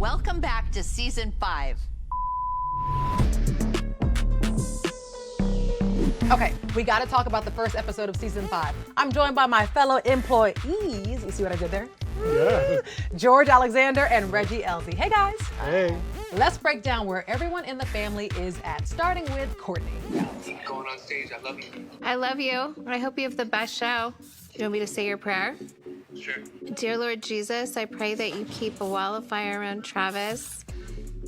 Welcome back to season 5. Okay, we got to talk about the first episode of season 5. I'm joined by my fellow employees. You see what I did there? Yeah. George Alexander and Reggie Elsie. Hey, guys. Hey. Let's break down where everyone in the family is at, starting with Kourtney. Keep going on stage. I love you. I love you. I hope you have the best show. You want me to say your prayer? Sure. Dear Lord Jesus, I pray that you keep a wall of fire around Travis.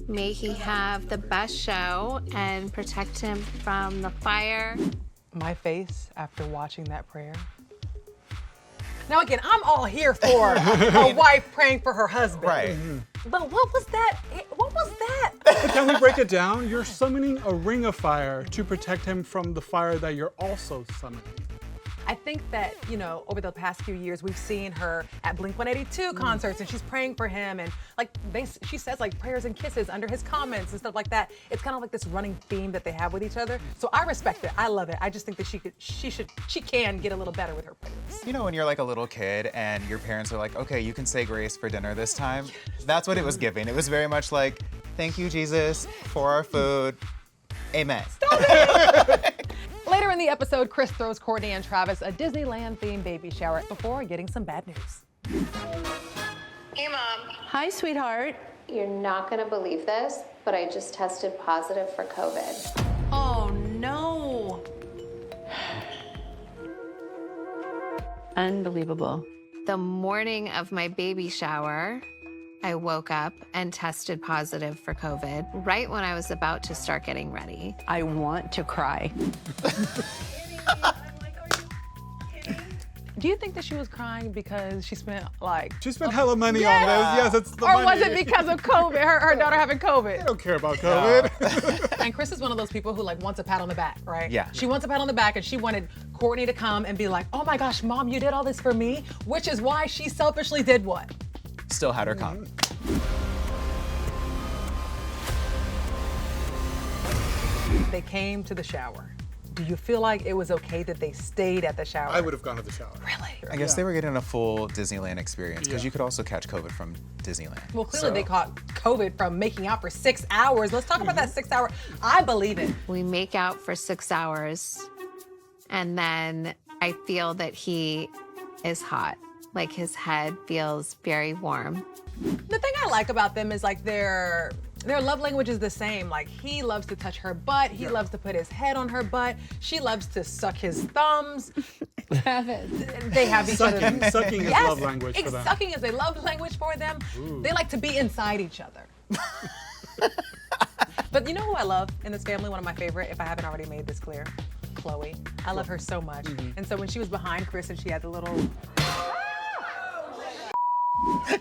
May he have the best show and protect him from the fire. My face after watching that prayer. Now again, I'm all here for a wife praying for her husband. Right. But what was that? What was that? But can we break it down? You're summoning a ring of fire to protect him from the fire that you're also summoning. I think that, you know, over the past few years, we've seen her at Blink-182 concerts and she's praying for him. And like she says like prayers and kisses under his comments and stuff like that. It's kind of like this running theme that they have with each other. So I respect it. I love it. I just think that she can get a little better with her prayers. You know when you're like a little kid and your parents are like, okay, you can say grace for dinner this time? That's what it was giving. It was very much like, thank you, Jesus, for our food. Amen. Stop it! Later in the episode, Kris throws Kourtney and Travis a Disneyland-themed baby shower before getting some bad news. Hey, Mom. Hi, sweetheart. You're not gonna believe this, but I just tested positive for COVID. Oh, no. Unbelievable. The morning of my baby shower, I woke up and tested positive for COVID right when I was about to start getting ready. I want to cry. Do you think that she was crying because she spent like... She spent hella money on this. Yes, it's the money. Or was it because of COVID, her daughter having COVID? They don't care about COVID. And Kris is one of those people who like wants a pat on the back, right? Yeah. She wants a pat on the back and she wanted Kourtney to come and be like, oh my gosh, Mom, you did all this for me, which is why she selfishly did what? Still had her come. They came to the shower. Do you feel like it was okay that they stayed at the shower? I would have gone to the shower. Really? I guess they were getting a full Disneyland experience because Yeah. you could also catch COVID from Disneyland. Well, clearly So- they caught COVID from making out for 6 hours. Let's talk about that 6 hour. I believe it. We make out for 6 hours, and then I feel that he is hot. Like his head feels very warm. The thing I like about them is like their love language is the same. Like he loves to touch her butt. He loves to put his head on her butt. She loves to suck his thumbs. Travis. They have each other. Sucking is love language for them. Sucking is a love language for them. They like to be inside each other. But you know who I love in this family? One of my favorite, if I haven't already made this clear, Khloé. I love her so much. And so when she was behind Kris and she had the little...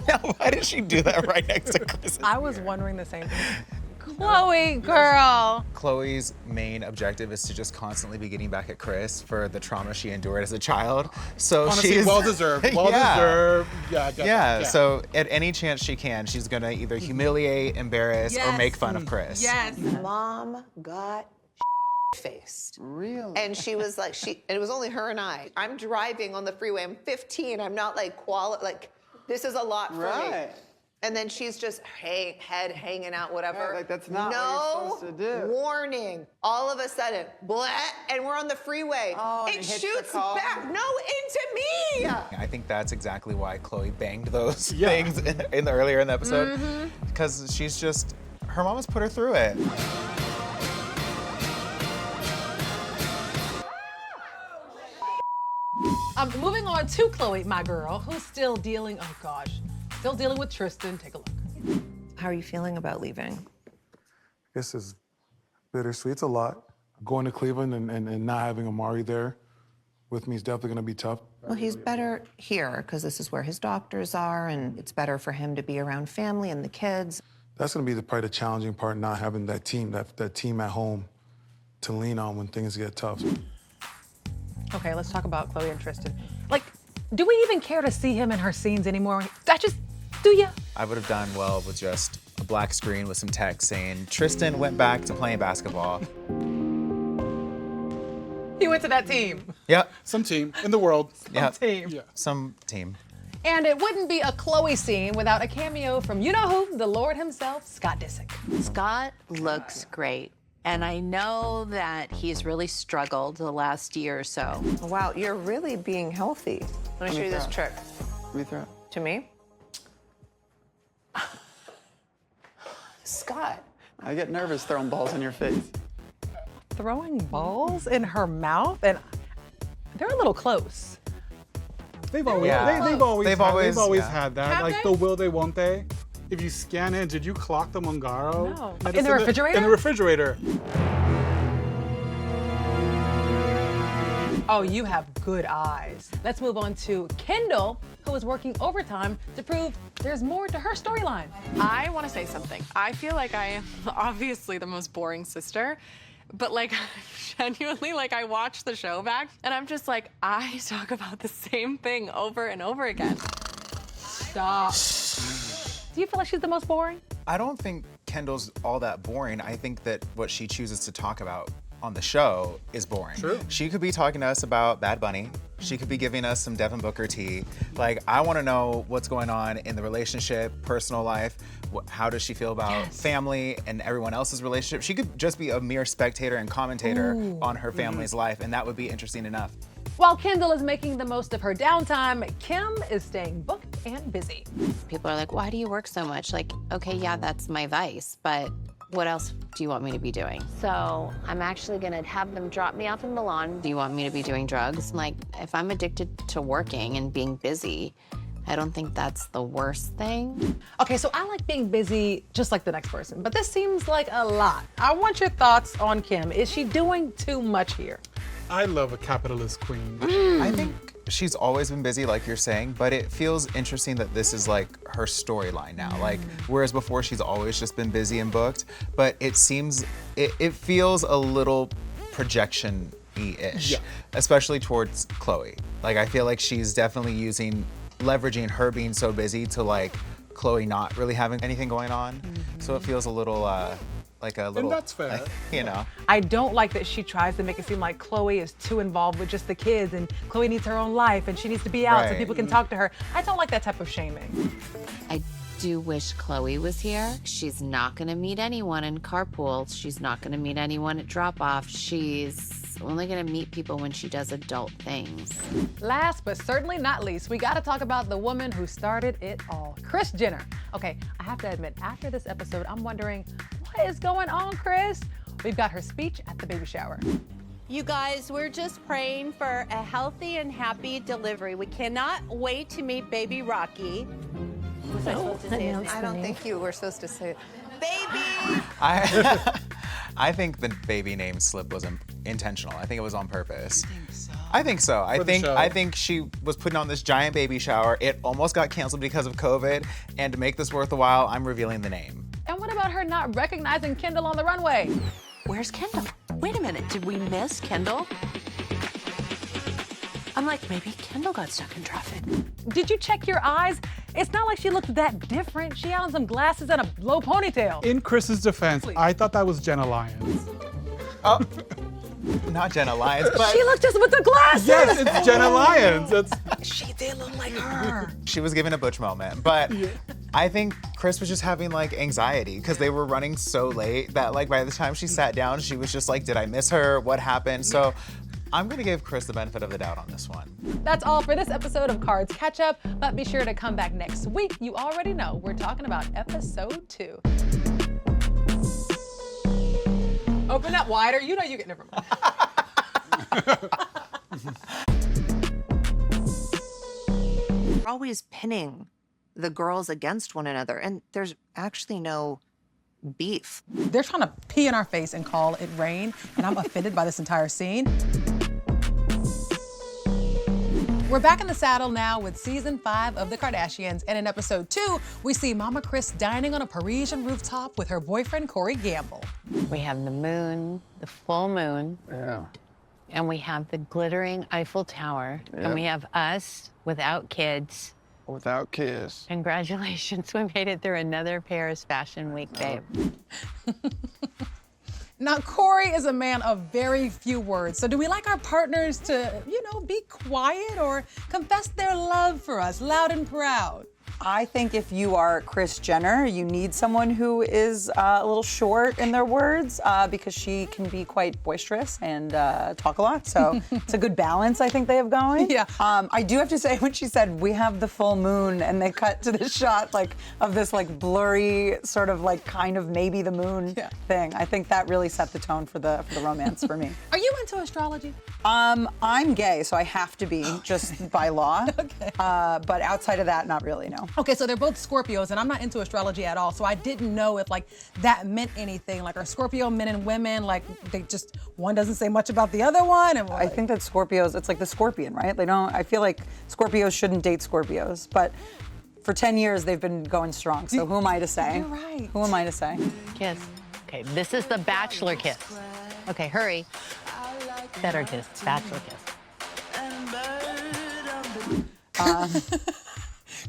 Now, why did she do that right next to Kris? I was wondering the same thing. Khloé, girl. Chloe's main objective is to just constantly be getting back at Kris for the trauma she endured as a child. So Honestly, she's well-deserved. Well-deserved. Yeah, I get Yeah, that. so at any chance she can, she's gonna either humiliate, embarrass, or make fun of Kris. Yes. Mom got faced. Really? And she was like, it was only her and I. I'm driving on the freeway. I'm 15. I'm not like this is a lot for me. Right. And then she's just head hanging out, whatever. Yeah, like, that's not what you're supposed to do. Warning. All of a sudden, blah, and we're on the freeway. Oh, and it it hits the shoots car. back, into me. I think that's exactly why Khloé banged those things earlier in the episode. Because she's just, her mom has put her through it. Moving on to Khloé, my girl, who's still dealing, oh gosh, still dealing with Tristan. Take a look. How are you feeling about leaving? This is bittersweet. It's a lot. Going to Cleveland and not having Amari there with me is definitely going to be tough. Well, he's better here because this is where his doctors are, and it's better for him to be around family and the kids. That's going to be probably the challenging part, not having that team, that team at home to lean on when things get tough. Okay, let's talk about Khloé and Tristan. Like, do we even care to see him in her scenes anymore? Do ya? I would have done well with just a black screen with some text saying, Tristan went back to playing basketball. He went to that team. Yep. Some team in the world. Yep. Team. Yeah. Some team. And it wouldn't be a Khloé scene without a cameo from you-know-who, the Lord himself, Scott Disick. Scott looks great. And I know that he's really struggled the last year or so. Wow, you're really being healthy. Let me show you this trick. Let me throw it. To me? Scott. I get nervous throwing balls in your face. Throwing balls in her mouth, and they're a little close. They've always, Yeah. they've always yeah. had that. Have Like they? the will they, won't they? If you scan it, did you clock the Mongaro? No. medicine In the refrigerator? In the refrigerator. Oh, you have good eyes. Let's move on to Kendall, who is working overtime to prove there's more to her storyline. I want to say something. I feel like I am obviously the most boring sister, but like genuinely, like I watch the show back and I'm just like, I talk about the same thing over and over again. Stop. Do you feel like she's the most boring? I don't think Kendall's all that boring. I think that what she chooses to talk about on the show is boring. True. She could be talking to us about Bad Bunny. She could be giving us some Devin Booker tea. Like, I want to know what's going on in the relationship, personal life. How does she feel about family and everyone else's relationship? She could just be a mere spectator and commentator on her family's life, and that would be interesting enough. While Kendall is making the most of her downtime, Kim is staying booked and busy. People are like, why do you work so much? Like, okay, yeah, that's my vice, but what else do you want me to be doing? So I'm actually gonna have them drop me off in Milan. Do you want me to be doing drugs? Like, if I'm addicted to working and being busy, I don't think that's the worst thing. Okay, so I like being busy just like the next person, but this seems like a lot. I want your thoughts on Kim. Is she doing too much here? I love a capitalist queen. I think she's always been busy, like you're saying, but it feels interesting that this is like her storyline now. Like, whereas before she's always just been busy and booked, but it seems, it feels a little projection-y-ish, especially towards Khloé. Like, I feel like she's definitely leveraging her being so busy to like Khloé not really having anything going on. So it feels a little, like a little. And that's fair. You know. I don't like that she tries to make it seem like Khloé is too involved with just the kids and Khloé needs her own life and she needs to be out so Right. people can talk to her. I don't like that type of shaming. I do wish Khloé was here. She's not gonna meet anyone in carpools. She's not gonna meet anyone at drop-off. She's only gonna meet people when she does adult things. Last but certainly not least, we gotta talk about the woman who started it all, Kris Jenner. Okay, I have to admit, after this episode, I'm wondering, what is going on, Kris? We've got her speech at the baby shower. You guys, we're just praying for a healthy and happy delivery. We cannot wait to meet baby Rocky. Was I supposed to say his name? I don't think you were supposed to say it. Baby! I think the baby name slip was intentional. I think it was on purpose. I think so. I think she was putting on this giant baby shower. It almost got canceled because of COVID. And to make this worth a while, I'm revealing the name. And what about her not recognizing Kendall on the runway? Where's Kendall? Wait a minute, did we miss Kendall? I'm like, maybe Kendall got stuck in traffic. Did you check your eyes? It's not like she looked that different. She had on some glasses and a low ponytail. In Chris's defense, I thought that was Jenna Lyons. Oh, not Jenna Lyons, but She looked just with the glasses. Yes, it's Jenna Lyons. She did look like her. she was given a butch moment. But I think Kris was just having like anxiety because they were running so late that like by the time she sat down, she was just like, did I miss her? What happened? So I'm gonna give Kris the benefit of the doubt on this one. That's all for this episode of Kards Katch Up, but be sure to come back next week. You already know we're talking about episode 2. Open up wider. You know you get, never mind. We're always pinning the girls against one another, and there's actually no beef. They're trying to pee in our face and call it rain, and I'm offended by this entire scene. We're back in the saddle now with season 5 of the Kardashians, and in episode 2, we see Mama Kris dining on a Parisian rooftop with her boyfriend Corey Gamble. We have the moon, the full moon, and we have the glittering Eiffel Tower, and we have us without kids. Without kids. Congratulations, we made it through another Paris Fashion Week, babe. Now, Corey is a man of very few words. So do we like our partners to, be quiet or confess their love for us loud and proud? I think if you are Kris Jenner, you need someone who is a little short in their words because she can be quite boisterous and talk a lot. So it's a good balance I think they have going. Yeah. I do have to say when she said we have the full moon and they cut to this shot of this blurry sort of kind of maybe the moon thing. I think that really set the tone for the romance for me. Are you into astrology? I'm gay, so I have to be just by law. Okay. But outside of that, not really, no. Okay, so they're both Scorpios, and I'm not into astrology at all, so I didn't know if that meant anything. Are Scorpio men and women they just one doesn't say much about the other one? And I think that Scorpios, it's like the scorpion, right? I feel like Scorpios shouldn't date Scorpios, but for 10 years they've been going strong. So who am I to say? You're right. Who am I to say? Kiss. Okay, this is the bachelor kiss. Okay, hurry. Better kiss, bachelor kiss.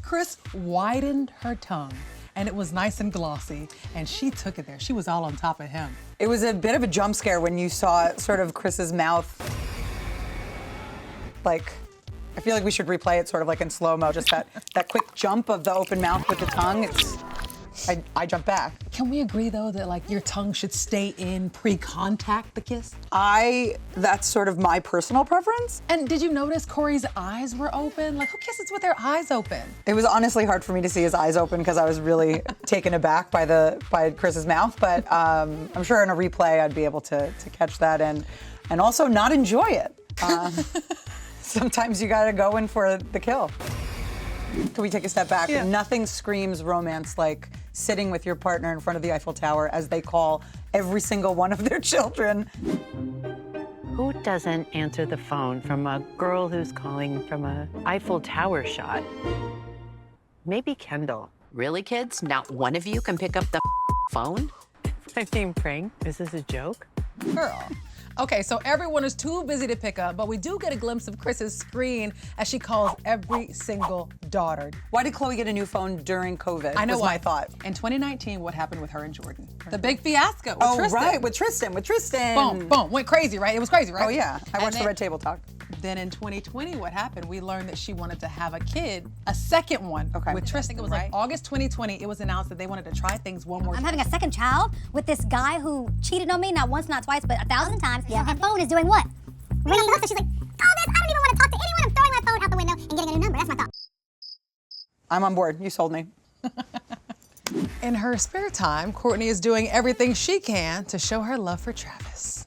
Kris widened her tongue, and it was nice and glossy, and she took it there. She was all on top of him. It was a bit of a jump scare when you saw sort of Kris's mouth. I feel like we should replay it sort of in slow-mo, just that quick jump of the open mouth with the tongue. I jump back. Can we agree though that your tongue should stay in pre-contact the kiss? That's sort of my personal preference. And did you notice Corey's eyes were open? Who kisses with their eyes open? It was honestly hard for me to see his eyes open because I was really taken aback by Kris's mouth. But I'm sure in a replay I'd be able to catch that and also not enjoy it. Sometimes you gotta go in for the kill. Can we take a step back? Yeah. Nothing screams romance like sitting with your partner in front of the Eiffel Tower as they call every single one of their children. Who doesn't answer the phone from a girl who's calling from a Eiffel Tower shot? Maybe Kendall. Really, kids? Not one of you can pick up the phone? I'm being pranked. Is this a joke? Girl. Okay, so everyone is too busy to pick up, but we do get a glimpse of Kris's screen as she calls every single daughter. Why did Khloé get a new phone during COVID? I know was why. my thought. In 2019, what happened with her and Jordyn? The big fiasco with Oh, Tristan. right, with Tristan. Boom, boom, went crazy, right? It was crazy, right? Oh, yeah. I watched the Red Table Talk. Then in 2020, what happened? We learned that she wanted to have a kid, a second one with Tristan. It was August 2020, it was announced that they wanted to try things one more time. I'm having a second child with this guy who cheated on me, not once, not twice, but 1,000 times. Yeah. So her phone is doing what? Ringing up the hook, so she's like, oh, this, I don't even want to talk to anyone. I'm throwing my phone out the window and getting a new number. That's my thought. I'm on board. You sold me. In her spare time, Kourtney is doing everything she can to show her love for Travis.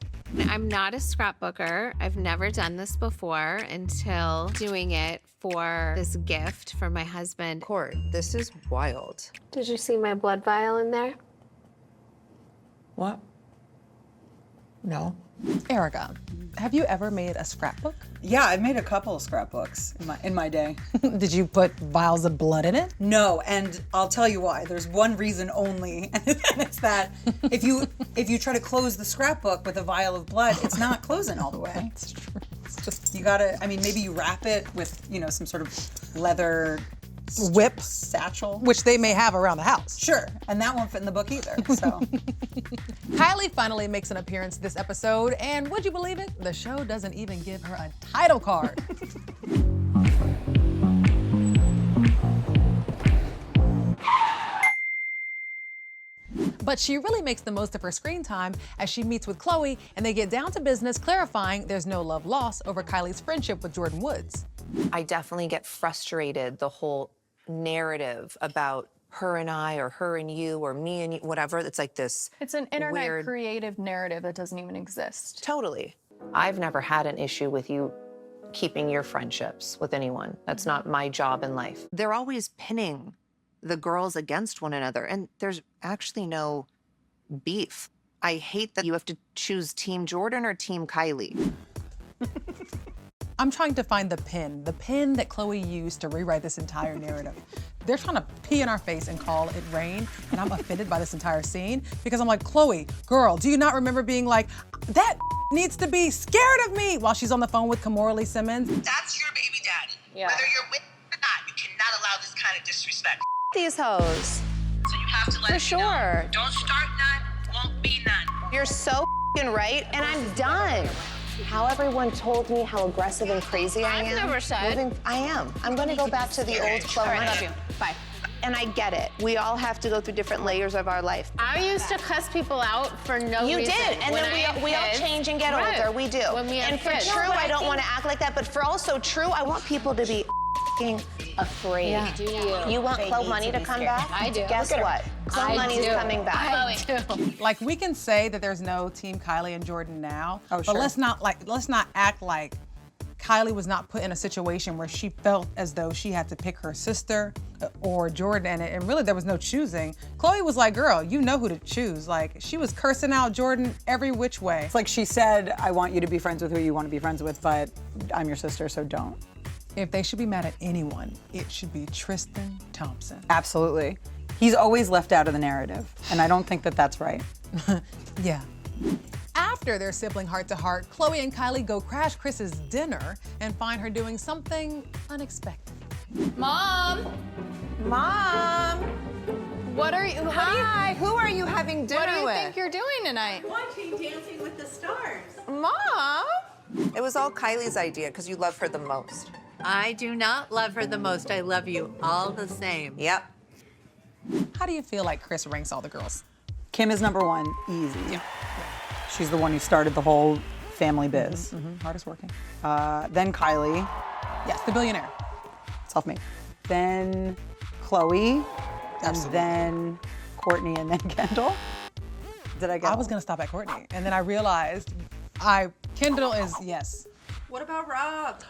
I'm not a scrapbooker. I've never done this before until doing it for this gift for my husband. Court, this is wild. Did you see my blood vial in there? What? No. Erica, have you ever made a scrapbook? Yeah, I've made a couple of scrapbooks in my day. Did you put vials of blood in it? No, and I'll tell you why. There's one reason only, and it's that if you try to close the scrapbook with a vial of blood, it's not closing all the way. That's true. It's just you gotta. I mean, maybe you wrap it with some sort of leather whip satchel, which they may have around the house. Sure, and that won't fit in the book either. So. Kylie finally makes an appearance this episode, and would you believe it? The show doesn't even give her a title card. But she really makes the most of her screen time as she meets with Khloé and they get down to business clarifying there's no love lost over Kylie's friendship with Jordyn Woods. I definitely get frustrated, the whole narrative about her and I or her and you or me and you, whatever. It's like this It's an internet weird creative narrative that doesn't even exist. Totally. I've never had an issue with you keeping your friendships with anyone. That's not my job in life. They're always pinning the girls against one another, and there's actually no beef. I hate that you have to choose Team Jordyn or Team Kylie. I'm trying to find the pin that Khloé used to rewrite this entire narrative. They're trying to pee in our face and call it rain, and I'm offended by this entire scene because I'm like, Khloé, girl, do you not remember being like, that needs to be scared of me while she's on the phone with Kimora Simmons? That's your baby daddy. Yeah. Whether you're with him or not, you cannot allow this kind of disrespect. These hoes. So you have to let For sure. Know. Don't start none, won't be none. You're so f***ing right, and I'm done. How everyone told me how aggressive and crazy I am. I've never said. I am. I'm gonna go back to the old Khloé. All right, love you. Bye. And I get it. We all have to go through different layers of our life. I used to cuss people out for no You reason. did, and When then I had we all kids. change and get Right. older. We do. When we had and for kids. true, No, but I don't think- want to act like that. But for also true, I want people to be f***ing afraid. Yeah. Do You want They Khloé need money to to be come scared. back? I do. Guess Look at her. what? Khloé I money's do. coming back. I do. Like we can say that there's no team Kylie and Jordyn now, Oh, but sure. let's not act like Kylie was not put in a situation where she felt as though she had to pick her sister or Jordyn, and really there was no choosing. Khloé was like, girl, you know who to choose. Like, she was cursing out Jordyn every which way. It's like she said, I want you to be friends with who you want to be friends with, but I'm your sister, so don't. If they should be mad at anyone, it should be Tristan Thompson. Absolutely. He's always left out of the narrative, and I don't think that that's right. Yeah. After their sibling heart-to-heart, Khloé and Kylie go crash Kris's dinner and find her doing something unexpected. Mom! What are you? Hi, who are you having dinner What do you with? think you're doing tonight? Watching Dancing with the Stars. Mom! It was all Kylie's idea because you love her the most. I do not love her the most. I love you all the same. Yep. How do you feel like Kris ranks all the girls? Kim is number one, easy. Yeah. She's the one who started the whole family biz. Hardest working. Then Kylie, Yes, the billionaire. self-made. Then Khloé, and Absolutely. then Kourtney, and then Kendall. Did I get? I was gonna stop at Kourtney, and then I realized Kendall is, yes. What about Rob?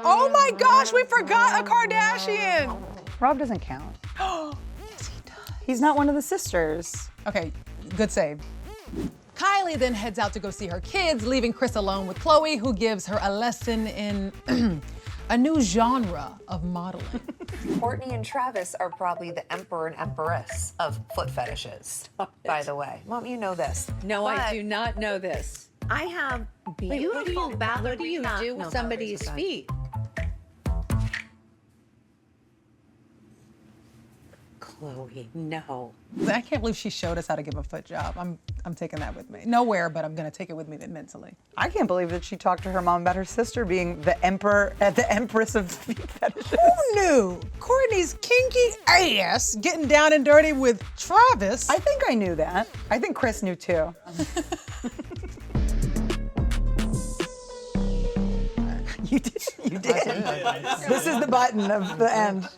Oh my gosh, we forgot a Kardashian. Rob doesn't count. Yes, he does. He's not one of the sisters. Okay, good save. Kylie then heads out to go see her kids, leaving Kris alone with Khloé, who gives her a lesson in a new genre of modeling. Kourtney and Travis are probably the emperor and empress of foot fetishes, by the way. Mom, you know this. No, I But do not know this. I have beautiful ballerina. What do you do with somebody's feet? Khloé, no. I can't believe she showed us how to give a foot job. I'm taking that with me. Nowhere, but I'm gonna take it with me mentally. I can't believe that she talked to her mom about her sister being the empress of feet fetishes. Who knew? Kourtney's kinky ass getting down and dirty with Travis. I think I knew that. I think Kris knew too. You did. You did. This is the button of the end.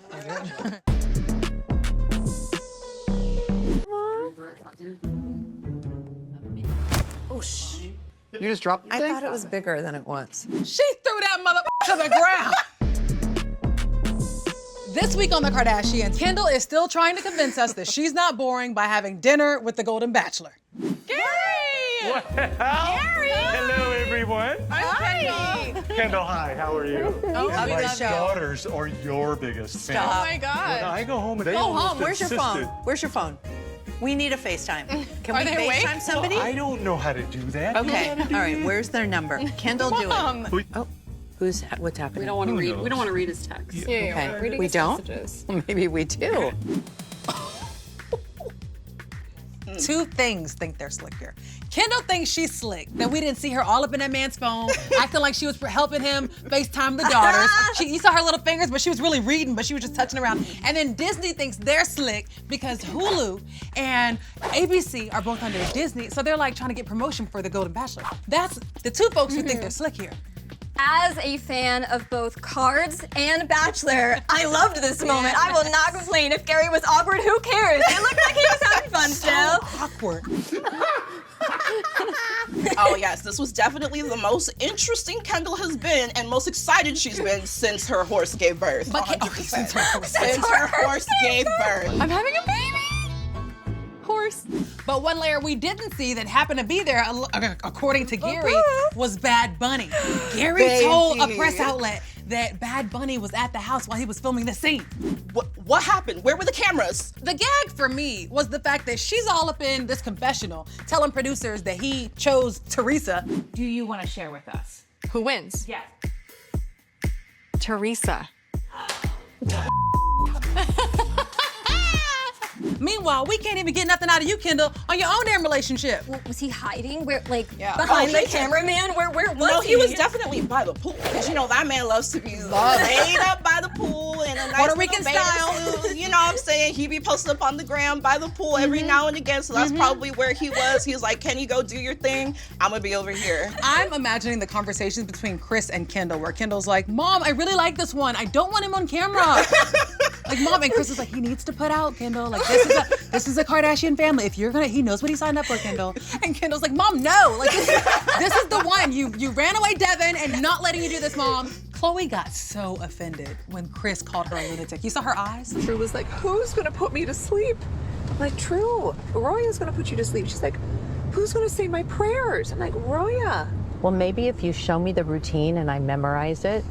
Oh, shh. You just dropped the thing? I thought it was bigger than it was. She threw that mother to the ground. This week on The Kardashians, Kendall is still trying to convince us that she's not boring by having dinner with the Golden Bachelor. Gary! Well, hello everyone. Hi! Kendall, hi, how are you? Oh, And we my love you. daughters are your biggest fans. Oh my God. When I go home and Go they almost home. Where's your insisted- phone? Where's your phone? We need a FaceTime. Can Are we they awake? FaceTime somebody? Well, I don't know how to do that. You Okay. know how to do All right. that? Where's their number? Kendall, do Mom. it. Oh, what's happening? We don't want to Who read. knows? We don't want to read his text. Yeah, Okay. We don't. Maybe we do. Two things think they're slick here. Kendall thinks she's slick, that we didn't see her all up in that man's phone, acting like she was helping him FaceTime the daughters. You saw her little fingers, but she was really reading, but she was just touching around. And then Disney thinks they're slick because Hulu and ABC are both under Disney, so they're like trying to get promotion for the Golden Bachelor. That's the two folks who think they're slick here. As a fan of both Kards and Bachelor, I loved this moment. I will not complain. If Gary was awkward, who cares? It looked like he was having fun still. Awkward. Oh yes, this was definitely the most interesting Kendall has been and most excited she's been since her horse gave birth. But 100%. since her horse Since her horse gave birth. I'm having a baby! Horse. But one layer we didn't see that happened to be there, according to Gary, was Bad Bunny. Gary told a press outlet that Bad Bunny was at the house while he was filming the scene. What happened? Where were the cameras? The gag for me was the fact that she's all up in this confessional, telling producers that he chose Teresa. Do you want to share with us? Who wins? Yes. Teresa. Meanwhile, Meanwhile, we can't even get nothing out of you, Kendall, on your own damn relationship. Was he hiding? Where, like, Yeah. behind the He- cameraman? Where was No, he? he was definitely by the pool. Because, you know, that man loves to be laid up by the pool in a nice Puerto little Rican bathing style. suit. You know what I'm saying? He be posted up on the gram by the pool every now and again. So that's probably where he was. He was like, can you go do your thing? I'm going to be over here. I'm imagining the conversations between Kris and Kendall, where Kendall's like, Mom, I really like this one. I don't want him on camera. Like, Mom, and Kris is like, he needs to put out, Kendall. Like, this is a Kardashian family. If you're gonna, he knows what he signed up for, Kendall. And Kendall's like, Mom, no. Like, this is the one. You ran away, Devin, and not letting you do this, Mom. Khloé got so offended when Kris called her a lunatic. You saw her eyes? True was like, who's gonna put me to sleep? I'm like, True, Roya's gonna put you to sleep. She's like, who's gonna say my prayers? I'm like, Roya. Well, maybe if you show me the routine and I memorize it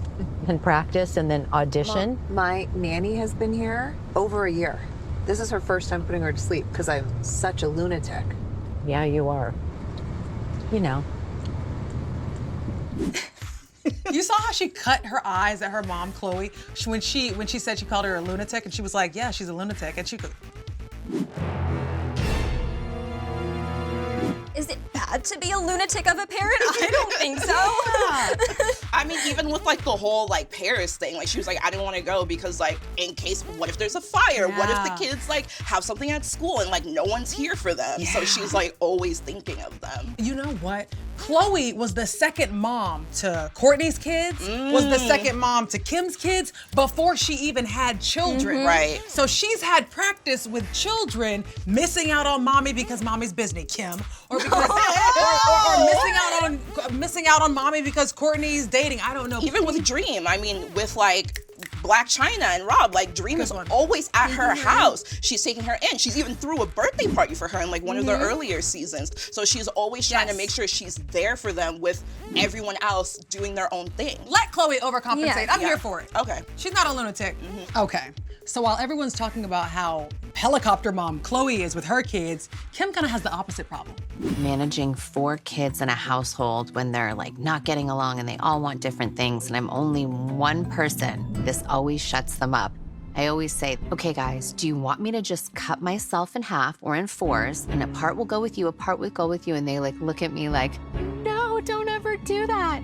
and practice and then audition. Mom, my nanny has been here over a year. This is her first time putting her to sleep because I'm such a lunatic. Yeah, you are. You know. You saw how she cut her eyes at her mom, Khloé, when she said she called her a lunatic, and she was like, yeah, she's a lunatic, and she could. Is it bad to be a lunatic of a parent? I don't think so. I mean, even with like the whole like Paris thing, like she was like, I didn't want to go because like in case, what if there's a fire? What if the kids like have something at school and like no one's here for them? So she's like always thinking of them. You know what? Khloé was the second mom to Kourtney's kids, was the second mom to Kim's kids before she even had children. Right. So she's had practice with children missing out on mommy because mommy's busy, Kim, or because or missing out on mommy because Kourtney's dating. I don't know. Even with Dream, I mean, with like Black China and Rob, like Dream is always at her house. She's taking her in. She's even threw a birthday party for her in like one of the earlier seasons. So she's always trying to make sure she's there for them with everyone else doing their own thing. Let Khloé overcompensate. Yeah. I'm Yeah. here for it. Okay. She's not a lunatic. Okay. So while everyone's talking about how helicopter mom Khloé is with her kids, Kim kind of has the opposite problem. Managing 4 kids in a household when they're like not getting along and they all want different things and I'm only one person, this always shuts them up. I always say, okay guys, do you want me to just cut myself in half or in 4s and a part will go with you, a part will go with you, and they like look at me like, no, don't ever do that.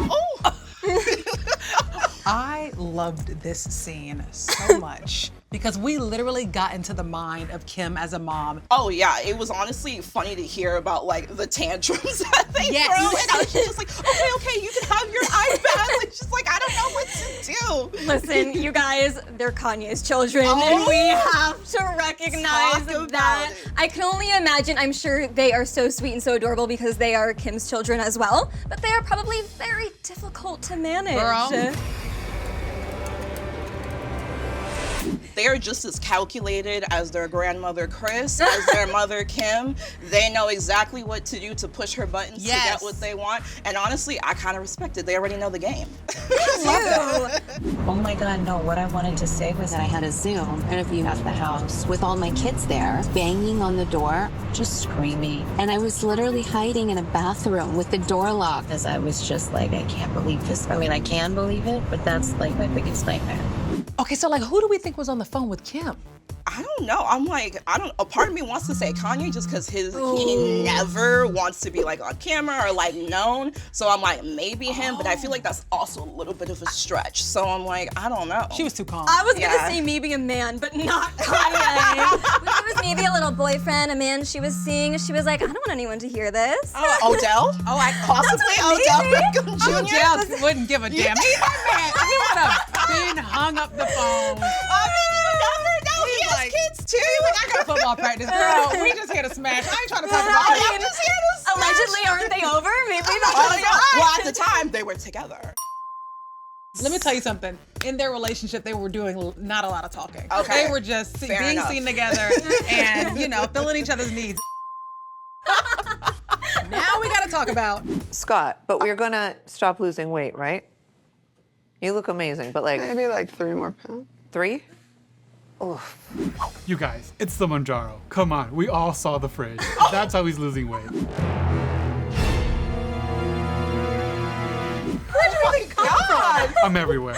Oh! I loved this scene so much because we literally got into the mind of Kim as a mom. Oh yeah, it was honestly funny to hear about like the tantrums that they threw, and I was just like, okay, you can have your iPad. It's just like, I don't know what to do. Listen, you guys, they're Kanye's children, and we have to recognize that. I can only imagine, I'm sure they are so sweet and so adorable because they are Kim's children as well, but they are probably very difficult to manage. Girl. They are just as calculated as their grandmother Kris, as their mother Kim. They know exactly what to do to push her buttons to get what they want. And honestly, I kind of respect it. They already know the game. Oh my God, no, what I wanted to say was that I had a Zoom interview at the house with all my kids there, banging on the door, just screaming. And I was literally hiding in a bathroom with the door locked as I was just like, I can't believe this. I mean, I can believe it, but that's like my biggest nightmare. Okay, so like who do we think was on the phone with Kim? I don't know. I'm like, a part of me wants to say Kanye just because he never wants to be like on camera or like known. So I'm like, maybe him, but I feel like that's also a little bit of a stretch. So I'm like, I don't know. She was too calm. I was gonna say maybe a man, but not Kanye. It was maybe a little boyfriend, a man she was seeing. She was like, I don't want anyone to hear this. Odell? Oh, I possibly Odell Beckham Jr. Odell wouldn't give a damn. He would have been hung up the phone. I mean, you never know. He has kids too. I got football practice, girl. We just here to smash. I ain't trying to talk about it. I'm just here to smash. Allegedly, aren't they over? Maybe that's Well, at the time, they were together. Let me tell you something. In their relationship, they were doing not a lot of talking. Okay. They were just Fair being enough. seen together and, you know, filling each other's needs. Now we got to talk about Scott, but we're gonna stop losing weight, right? You look amazing, but like Maybe like 3 more pounds. 3? You guys, it's the Manjaro. Come on, we all saw the fridge. That's how he's losing weight. Oh my God. I'm everywhere.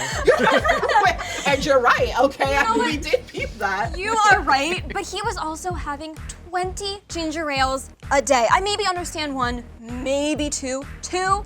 And you're right, okay? We did peep that. that. You are right, but he was also having 20 ginger ales a day. I maybe understand one, maybe two, 0.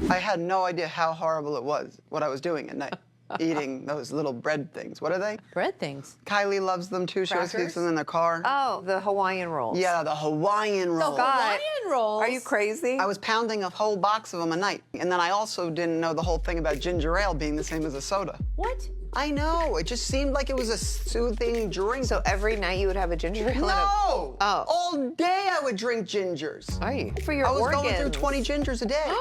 I had no idea how horrible it was, what I was doing at night. Eating those little bread things. What are they? Bread things. Kylie loves them too. She always keeps them in their car. Oh, the Hawaiian rolls. Yeah, the Hawaiian rolls. Scott, rolls. are you crazy? I was pounding a whole box of them a night. And then I also didn't know the whole thing about ginger ale being the same as a soda. What? I know. It just seemed like it was a soothing drink. So every night you would have a ginger ale? No! Oh. All day I would drink gingers. Are you? For your I was organs. going through 20 gingers a day.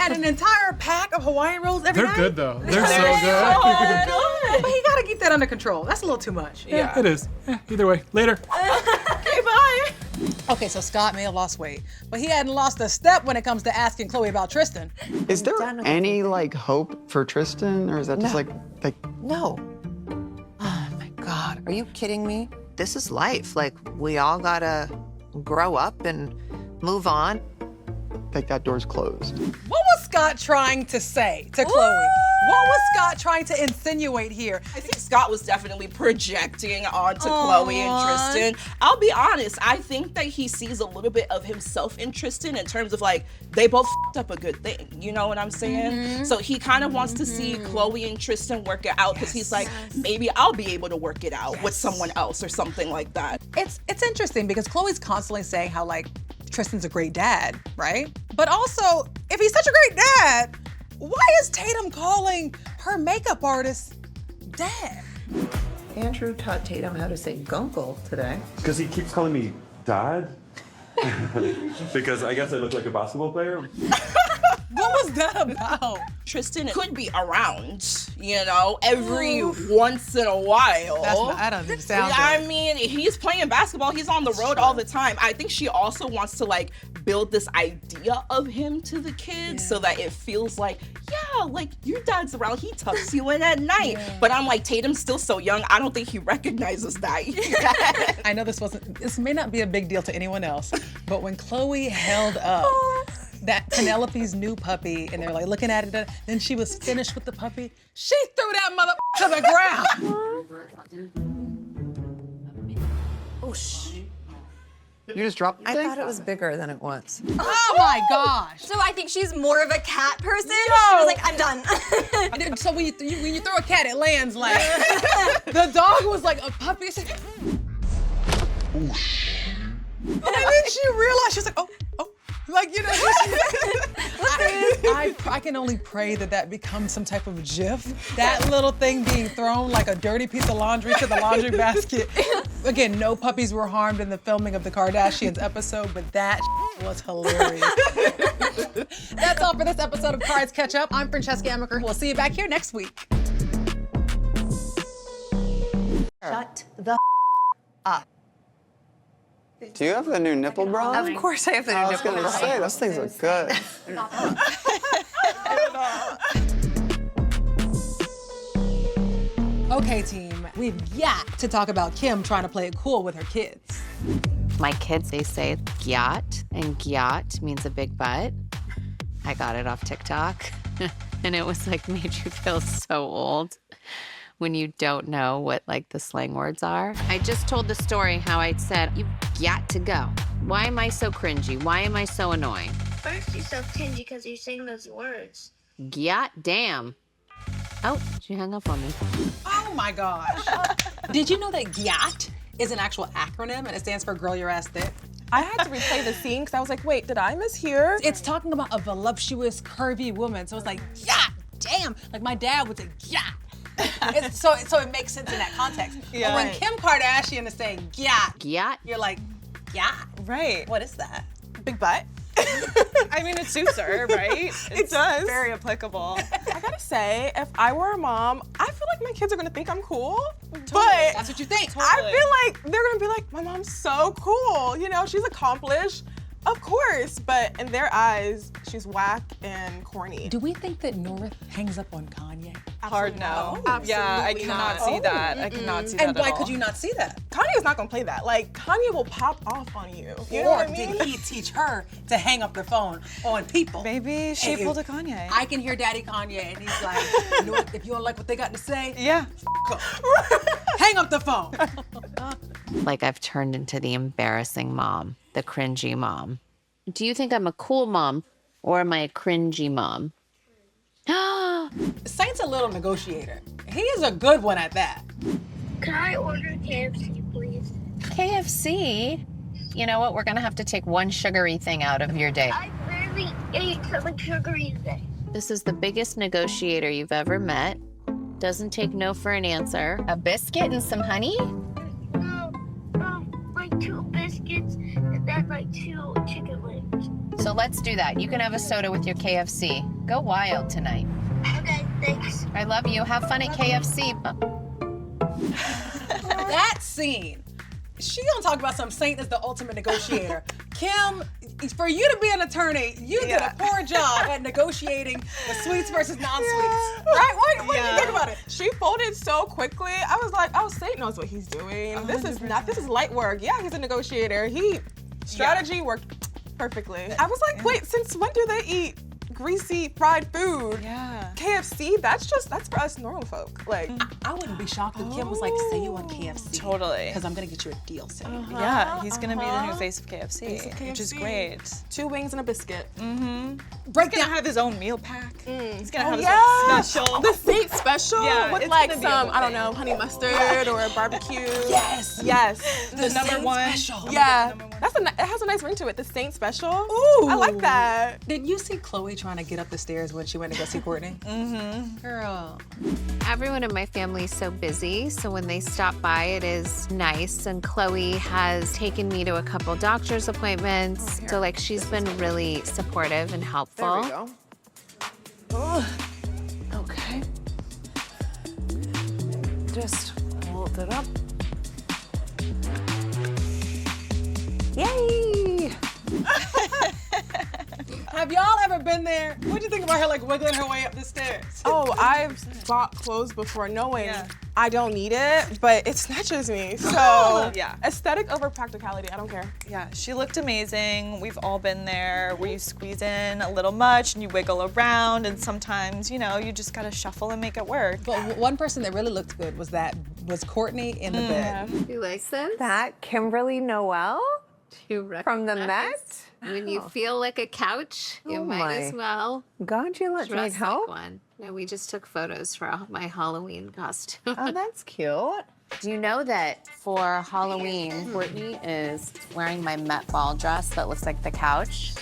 And an entire pack of Hawaiian rolls every night? They're good though. They're so good. But he gotta keep that under control. That's a little too much. Yeah, it is. Either way, later. Okay, bye. Okay, so Scott may have lost weight, but he hadn't lost a step when it comes to asking Khloé about Tristan. Is there any like hope for Tristan, or is that just like No. Oh my God, are you kidding me? This is life. Like, we all gotta grow up and move on. like that door's closed? What was Scott trying to say to Khloé? What was Scott trying to insinuate here? I think Scott was definitely projecting onto Khloé and Tristan. I'll be honest, I think that he sees a little bit of himself in Tristan in terms of like, they both f***ed up a good thing. You know what I'm saying? So he kind of wants to see Khloé and Tristan work it out because he's like, maybe I'll be able to work it out with someone else or something like that. It's interesting because Khloé's constantly saying how like, Tristan's a great dad, right? But also, if he's such a great dad, why is Tatum calling her makeup artist dad? Andrew taught Tatum how to say gunkle today. Because he keeps calling me dad. Because I guess I look like a basketball player. What was that about? Tristan could be around, you know, every once in a while. That doesn't even sound good. I mean, he's playing basketball. He's on the road all the time. I think she also wants to like build this idea of him to the kids so that it feels like, yeah, like your dad's around. He tucks you in at night. But I'm like, Tatum's still so young. I don't think he recognizes that yet. I know this may not be a big deal to anyone else, but when Khloé held up that Penelope's new puppy, and they're like looking at it, then she was finished with the puppy, she threw that mother to the ground. Oh, shh. You just dropped the I thing? thought it was bigger than it was. Oh my gosh. So I think she's more of a cat person. Yo. She was like, I'm done. So when you throw a cat, it lands like, the dog was like a puppy. And then she realized, she was like, oh. Like, you know, I can only pray that becomes some type of gif. That little thing being thrown like a dirty piece of laundry to the laundry basket. Again, no puppies were harmed in the filming of the Kardashians episode, but that was hilarious. That's all for this episode of Kards Katch Up. I'm Francesca Amiker. We'll see you back here next week. Shut the up. Do you have the new nipple bra? Of course I have the new nipple bra. I was gonna say, those things look good. Okay, team, we've got to talk about Kim trying to play it cool with her kids. My kids, they say gyat, and gyat means a big butt. I got it off TikTok, and it was like made you feel so old when you don't know what like the slang words are. I just told the story how I said, you got to go. Why am I so cringy? Why am I so annoying? First, you're so cringy because you're saying those words. Gyat damn. Oh, she hung up on me. Oh my gosh. Did you know that GYAT is an actual acronym and it stands for Girl Your Ass Thick? I had to replay the scene because I was like, wait, did I mishear? It's talking about a voluptuous, curvy woman. So it's like, GYAT, damn. Like my dad would say, GYAT. So it makes sense in that context. Yeah. But when Kim Kardashian is saying gyat, you're like, gyat? Right. What is that? Big butt. I mean, it suits her, right? It does. Very applicable. I gotta say, if I were a mom, I feel like my kids are gonna think I'm cool. But that's what you think. I feel like they're gonna be like, my mom's so cool. You know, she's accomplished. Of course, but in their eyes, she's whack and corny. Do we think that North hangs up on Kanye? Hard no. Absolutely Yeah, I cannot not. see that. I cannot see that And at why all. could you not see that? Kanye's not gonna play that. Like, Kanye will pop off on you. You know Or what I mean? did he teach her to hang up the phone on people? Maybe she And pulled a Kanye. I can hear Daddy Kanye, and he's like, you know what? If you don't like what they got to say, yeah, hang up the phone. Like I've turned into the embarrassing mom, the cringy mom. Do you think I'm a cool mom or am I a cringy mom? Saint's a little negotiator. He is a good one at that. Can I order KFC, please? KFC? You know what? We're gonna have to take one sugary thing out of your day. I literally ate something sugary today. This is the biggest negotiator you've ever met. Doesn't take no for an answer. A biscuit and some honey? No, like 2 biscuits and then like 2 chicken wings. So let's do that. You can have a soda with your KFC. Go wild tonight. Okay, thanks. I love you. Have fun at KFC. That scene. She gonna talk about some Saint is the ultimate negotiator. Kim, for you to be an attorney, you did a poor job at negotiating the sweets versus non-sweets. Right? What do you think about it? She folded so quickly. I was like, oh, Saint knows what he's doing. This is light work. Yeah, he's a negotiator. Strategy worked perfectly. I was like, wait, since when do they eat greasy fried food? Yeah. KFC, that's for us normal folk. Like, I wouldn't be shocked if Kim was like, say you want KFC. Totally. Because I'm gonna get you a deal, Saint. Yeah, he's gonna be the new face of KFC, which is great. 2 wings and a biscuit. Mm-hmm. Break He's gonna have his own meal pack. He's gonna have his yeah. own special. The Saint special Yeah, with it's like gonna be a some, whole I don't thing. know, honey mustard or barbecue. Yes. Yes. The number Saint one. special. Yeah. It has a nice ring to it. The Saint special. Ooh. I like that. Did you see Khloé trying to get up the stairs when she went to go see Kourtney? Mm-hmm. Girl. Everyone in my family is so busy, so when they stop by, it is nice. And Khloé has taken me to a couple doctor's appointments. So like she's been really supportive and helpful. There we go. Okay. Just hold it up. Yay! Have y'all ever been there? What'd you think about her like wiggling her way up the stairs? Oh, I've bought clothes before knowing I don't need it, but it snatches me. So Yeah. aesthetic over practicality, I don't care. Yeah, she looked amazing. We've all been there where you squeeze in a little much and you wiggle around, and sometimes, you know, you just gotta shuffle and make it work. But one person that really looked good was Kourtney in the bed. You like this? That Kimberly Noel from the Met? When you feel like a couch, you Oh might my as well God, you let me dress help? like one. No, we just took photos for my Halloween costume. Oh, that's cute. Do you know that for Halloween, Kourtney is wearing my Met Ball dress that looks like the couch?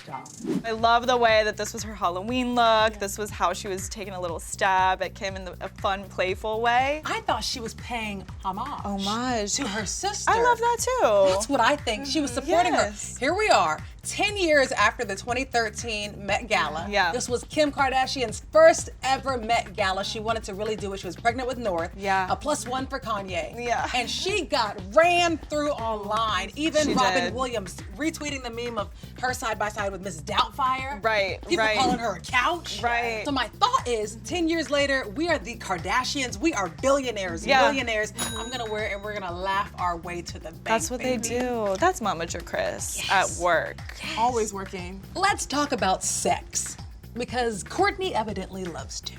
I love the way that this was her Halloween look. This was how she was taking a little stab at Kim in a fun, playful way. I thought she was paying homage to her sister. I love that too. That's what I think. She was supporting her. Here we are, 10 years after the 2013 Met Gala. Yeah. This was Kim Kardashian's first ever Met Gala. She wanted to really do it. She was pregnant with North. Yeah. A +1 for Kanye. Yeah. And she got ran through online. Even She Robin did. Williams retweeting the meme of her side by side with Miss Doubtfire. Right, People right. calling her a couch. Right. So my thought is, 10 years later, we are the Kardashians. We are billionaires, Yeah. millionaires. I'm gonna wear it and we're gonna laugh our way to the bank. That's what they do. That's Momager Kris at work. Always working. Let's talk about sex, because Kourtney evidently loves to.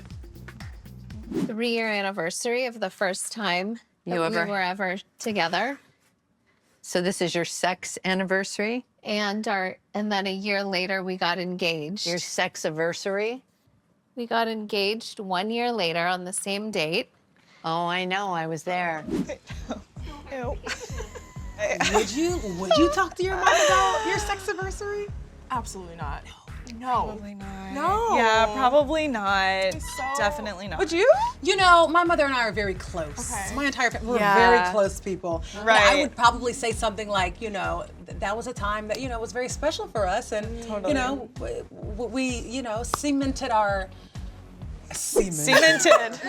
3-year anniversary of the first time You that ever- we were ever together. So this is your sex anniversary? And then a year later we got engaged. Your sex anniversary? We got engaged 1 year later on the same date. Oh, I know. I was there. Ew. Would you talk to your mom about your sex anniversary? Absolutely not. No. Probably not. No. Yeah, probably not. So- Definitely not. Would you? You know, my mother and I are very close. Okay. My entire family, we're Yeah. very close people. Right. Now, I would probably say something like, you know, that was a time that, you know, was very special for us. And, you know, we, you know, cemented our... Cemented.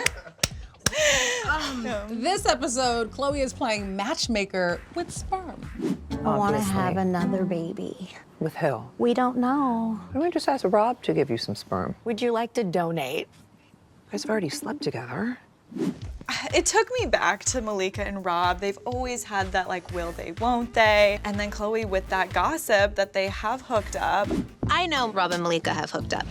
This episode, Khloé is playing matchmaker with sperm. I want to have another baby. With who? We don't know. Why don't we just ask Rob to give you some sperm? Would you like to donate? guys have already slept together. It took me back to Malika and Rob. They've always had that like will they, won't they? And then Khloé with that gossip that they have hooked up. I know Rob and Malika have hooked up.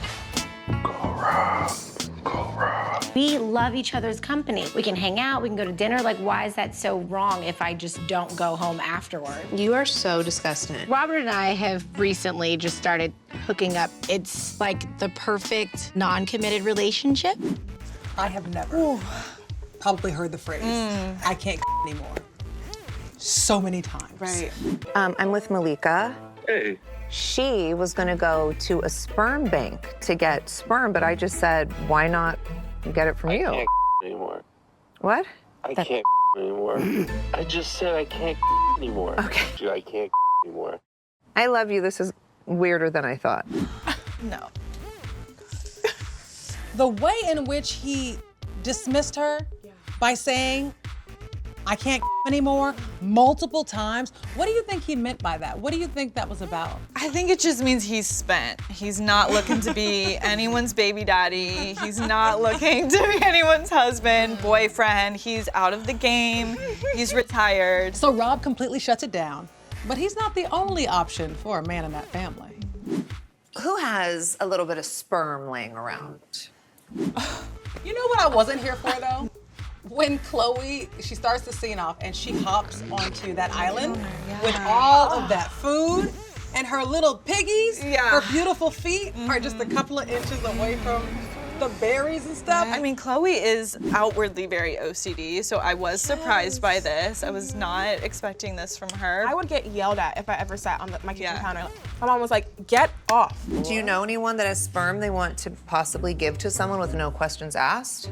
We love each other's company. We can hang out, we can go to dinner. Like, why is that so wrong if I just don't go home afterward? You are so disgusting. Robert and I have recently just started hooking up. It's like the perfect non-committed relationship. I have never probably heard the phrase, I can't anymore. So many times. Right. I'm with Malika. Hey. She was gonna go to a sperm bank to get sperm, but I just said, why not get it from you? I can't anymore. What? I can't anymore. I just said I can't anymore. Okay. I can't anymore. I love you. This is weirder than I thought. No. The way in which he dismissed her by saying, I can't anymore, multiple times. What do you think he meant by that? What do you think that was about? I think it just means he's spent. He's not looking to be anyone's baby daddy. He's not looking to be anyone's husband, boyfriend. He's out of the game. He's retired. So Rob completely shuts it down, but he's not the only option for a man in that family. Who has a little bit of sperm laying around? You know what I wasn't here for though? When Khloé, she starts the scene off and she hops onto that island with all of that food and her little piggies, her beautiful feet are just a couple of inches away from the berries and stuff. I mean, Khloé is outwardly very OCD, so I was surprised by this. I was not expecting this from her. I would get yelled at if I ever sat on my kitchen counter. My mom was like, get off. Do you know anyone that has sperm they want to possibly give to someone with no questions asked?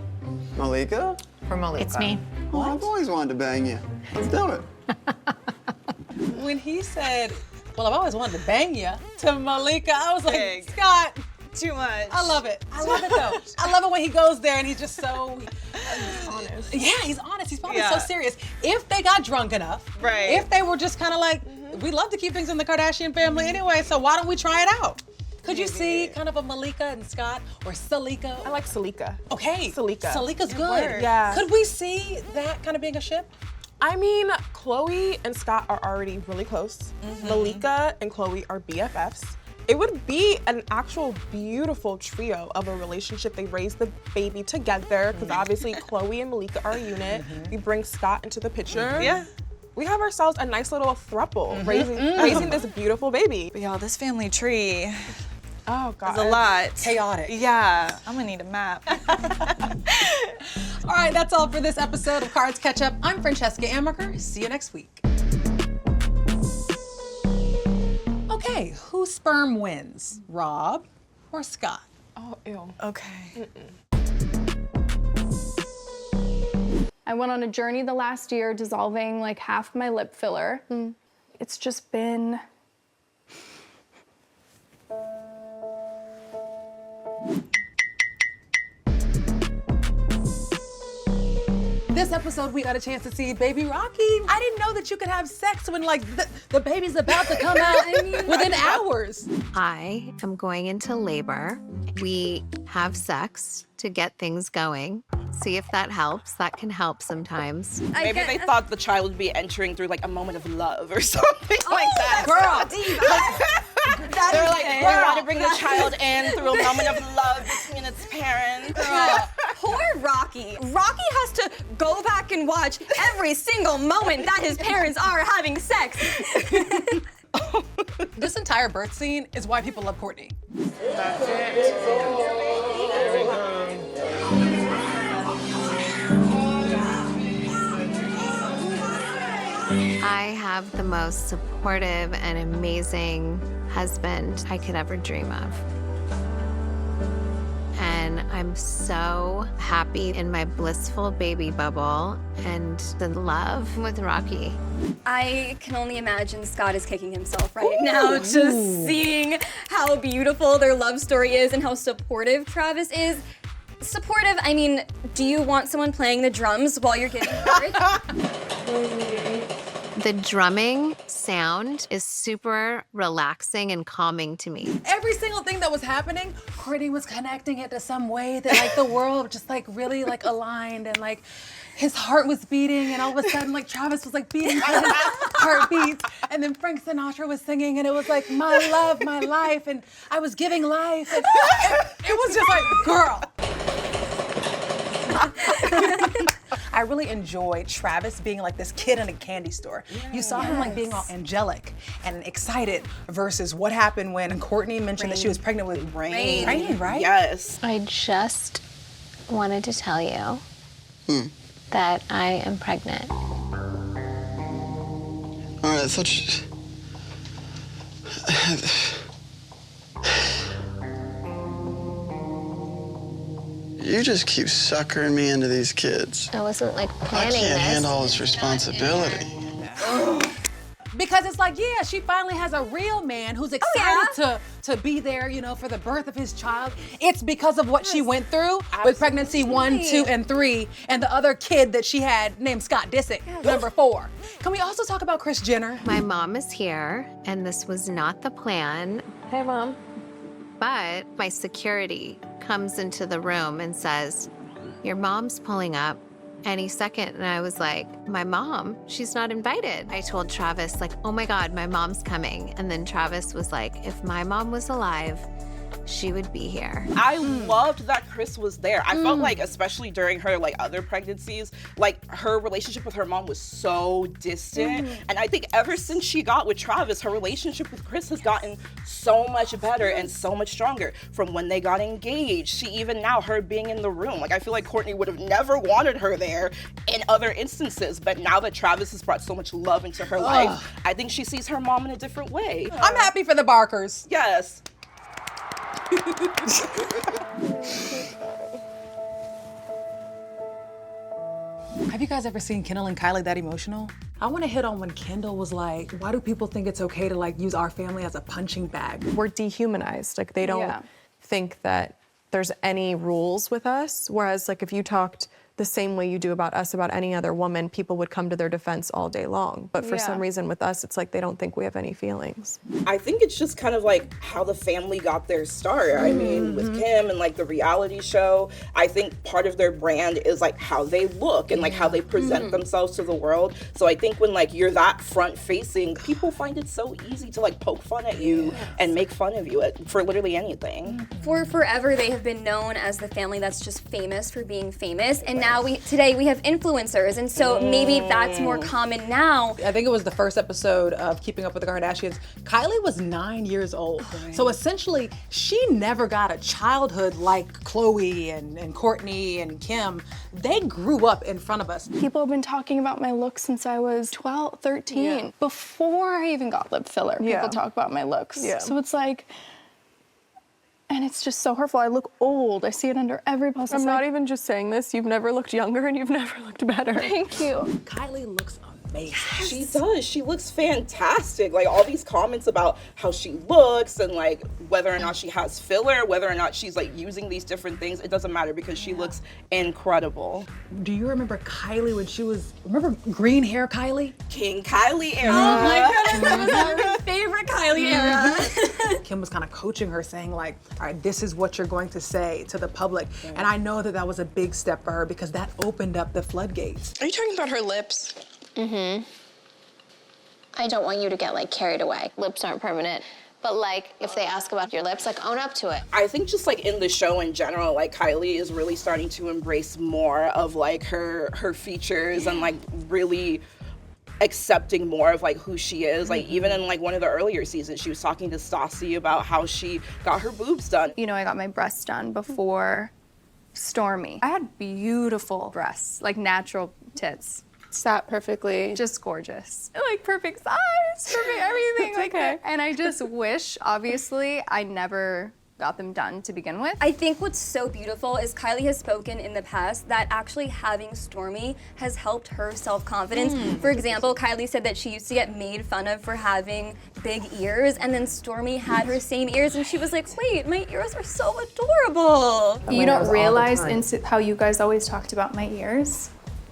Malika? For Malika. It's me. Well, I've always wanted to bang you. Let's do it. When he said, well, I've always wanted to bang you, to Malika, I was like, Scott. Too much. I love it. I love it though. I love it when he goes there and he's just so honest. Yeah, he's honest. He's probably so serious. If they got drunk enough, if they were just kind of like, we love to keep things in the Kardashian family anyway, so why don't we try it out? Could you see kind of a Malika and Scott or Salika? I like Salika. Okay. Salika. Salika's good. Yeah. Could we see that kind of being a ship? I mean, Khloé and Scott are already really close. Malika and Khloé are BFFs. It would be an actual beautiful trio of a relationship. They raise the baby together, because obviously Khloé and Malika are a unit. We bring Scott into the picture. Yeah. We have ourselves a nice little throuple raising this beautiful baby. But y'all, this family tree oh God, is a lot. Chaotic. Yeah, I'm gonna need a map. All right, that's all for this episode of Kards Katch Up. I'm Francesca Amiker. See you next week. Okay, whose sperm wins? Rob or Scott? Oh, ew. Okay. I went on a journey the last year, dissolving like half my lip filler. It's just been... This episode, we got a chance to see baby Rocky. I didn't know that you could have sex when like the baby's about to come out within hours. I am going into labor. We have sex to get things going. See if that helps. That can help sometimes. Maybe they thought the child would be entering through like a moment of love or something like that. They're like, we want to bring the child in through a moment of love between its parents. Poor Rocky. Rocky has to go back and watch every single moment that his parents are having sex. This entire birth scene is why people love Kourtney. That's it. I have the most supportive and amazing husband I could ever dream of. And I'm so happy in my blissful baby bubble and in love with Rocky. I can only imagine Scott is kicking himself right now, just seeing how beautiful their love story is and how supportive Travis is. Supportive, I mean, do you want someone playing the drums while you're giving birth? The The drumming sound is super relaxing and calming to me. Every single thing that was happening, Kourtney was connecting it to some way that like the world just like really like aligned, and like his heart was beating, and all of a sudden like Travis was like beating his heartbeats, and then Frank Sinatra was singing, and it was like my love, my life, and I was giving life, and it was just like, girl. I really enjoyed Travis being like this kid in a candy store. You saw him like being all angelic and excited versus what happened when Kourtney mentioned that she was pregnant with Rain. Rain, right? Yes. I just wanted to tell you that I am pregnant. All right, I thought you... You just keep suckering me into these kids. I wasn't like I planning can't this. handle all this responsibility. Because it's like, yeah, she finally has a real man who's excited to be there, you know, for the birth of his child. It's because of what she went through with pregnancy 1, 2, and 3, and the other kid that she had named Scott Disick, number 4. Can we also talk about Kris Jenner? My mom is here, and this was not the plan. Hey, Mom. But my security comes into the room and says, your mom's pulling up any second. And I was like, my mom, she's not invited. I told Travis, like, oh my God, my mom's coming. And then Travis was like, if my mom was alive, she would be here. I loved that Kris was there. I felt like, especially during her like other pregnancies, like her relationship with her mom was so distant. And I think ever since she got with Travis, her relationship with Kris has gotten so much better and so much stronger. From when they got engaged, she even now, her being in the room. Like I feel like Kourtney would have never wanted her there in other instances, but now that Travis has brought so much love into her life, I think she sees her mom in a different way. I'm happy for the Barkers. Yes. Have you guys ever seen Kendall and Kylie that emotional? I want to hit on when Kendall was like, why do people think it's okay to like use our family as a punching bag? We're dehumanized. Like they don't think that there's any rules with us. Whereas like if you talked the same way you do about us about any other woman, people would come to their defense all day long. But for some reason with us, it's like they don't think we have any feelings. I think it's just kind of like how the family got their start. I mean, with Kim and like the reality show, I think part of their brand is like how they look and like how they present themselves to the world. So I think when like you're that front facing, people find it so easy to like poke fun at you and make fun of you for literally anything. For forever, they have been known as the family that's just famous for being famous. And now today we have influencers, and so maybe that's more common now. I think it was the first episode of Keeping Up with the Kardashians. Kylie was 9 years old. So essentially, she never got a childhood like Khloé and Kourtney and Kim. They grew up in front of us. People have been talking about my looks since I was 12, 13. Before I even got lip filler, people talk about my looks. So it's like, and it's just so hurtful. I look old. I see it under every post. I'm not even just saying this. You've never looked younger and you've never looked better. Thank you. Kylie looks amazing. She does. She looks fantastic. Like all these comments about how she looks and like whether or not she has filler, whether or not she's like using these different things, it doesn't matter because she looks incredible. Do you remember Kylie when she was, remember green hair Kylie? King Kylie era. Oh my goodness, that was my favorite Kylie era. Kim was kind of coaching her, saying like, all right, this is what you're going to say to the public. And I know that that was a big step for her because that opened up the floodgates. Are you talking about her lips? I don't want you to get like carried away. Lips aren't permanent. But like, if they ask about your lips, like own up to it. I think just like in the show in general, like Kylie is really starting to embrace more of like her features and like really accepting more of like who she is. Like even in like one of the earlier seasons, she was talking to Stassi about how she got her boobs done. You know, I got my breasts done before Stormy. I had beautiful breasts, like natural tits. Sat perfectly, just gorgeous. Like perfect size, perfect everything. Like that. And I just wish, obviously, I never got them done to begin with. I think what's so beautiful is Kylie has spoken in the past that actually having Stormy has helped her self-confidence. For example, Kylie said that she used to get made fun of for having big ears, and then Stormy had her same ears, and she was like, wait, my ears are so adorable. You don't realize how you guys always talked about my ears.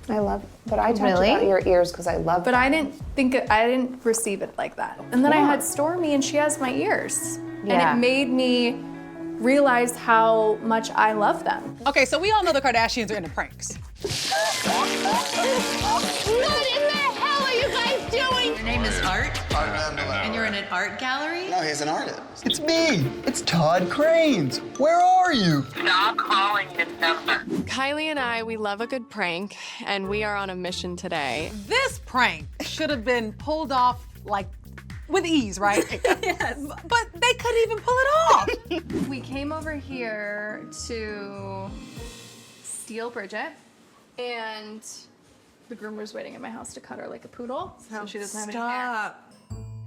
I love it. But I talked Really? about your ears because I love. But I didn't receive it like that. And then I had Stormy, and she has my ears, Yeah. and it made me realize how much I love them. Okay, so we all know the Kardashians are into pranks. What in the hell are you guys doing? Your name is Art? And you're in an art gallery? No, he's an artist. It's me. It's Todd Cranes. Where are you? Stop calling this number. Kylie and I, we love a good prank, and we are on a mission today. This prank should have been pulled off like with ease, right? Yes. But they couldn't even pull it off. We came over here to steal Bridget, and the groomer's waiting at my house to cut her like a poodle, so she doesn't have any hair.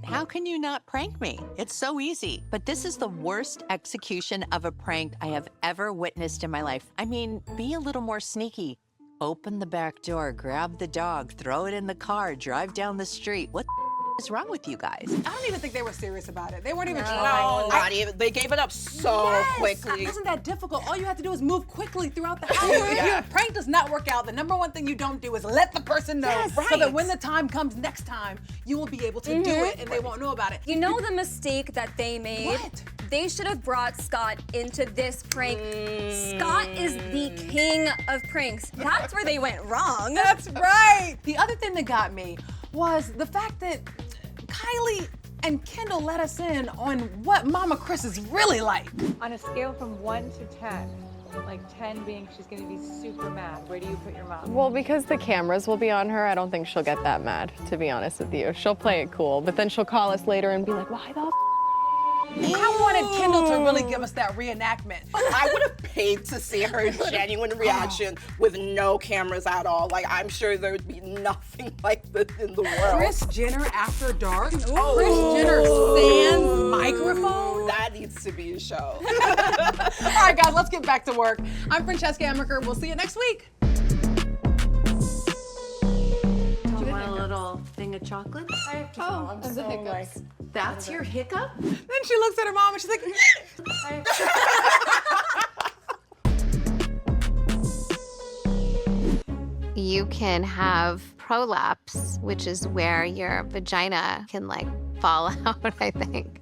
How can you not prank me? It's so easy. But this is the worst execution of a prank I have ever witnessed in my life. I mean, be a little more sneaky. Open the back door, grab the dog, throw it in the car, drive down the street. What is wrong with you guys? I don't even think they were serious about it. They weren't even No, trying. not even. They gave it up so quickly. It wasn't that difficult. All you have to do is move quickly throughout the house. If your prank does not work out, the number one thing you don't do is let the person know, so that when the time comes next time, you will be able to do it and they won't know about it. You know the mistake that they made? What? They should have brought Scott into this prank. Scott is the king of pranks. That's where they went wrong. That's right. The other thing that got me was the fact that Kylie and Kendall let us in on what Mama Kris is really like. On a scale from 1 to 10, like 10 being she's gonna be super mad, where do you put your mom? Well, because the cameras will be on her, I don't think she'll get that mad, to be honest with you. She'll play it cool, but then she'll call us later and be like, why the I wanted Kendall to really give us that reenactment. I would have paid to see her genuine reaction with no cameras at all. Like, I'm sure there would be nothing like this in the world. Kris Jenner after dark? Kris Jenner sans microphone? That needs to be a show. All right, guys, let's get back to work. I'm Francesca Amiker. We'll see you next week. Do you want a little thing of chocolate? Oh, I'm so hiccups. That's your hiccup? Then she looks at her mom and she's like, You can have prolapse, which is where your vagina can like fall out, I think.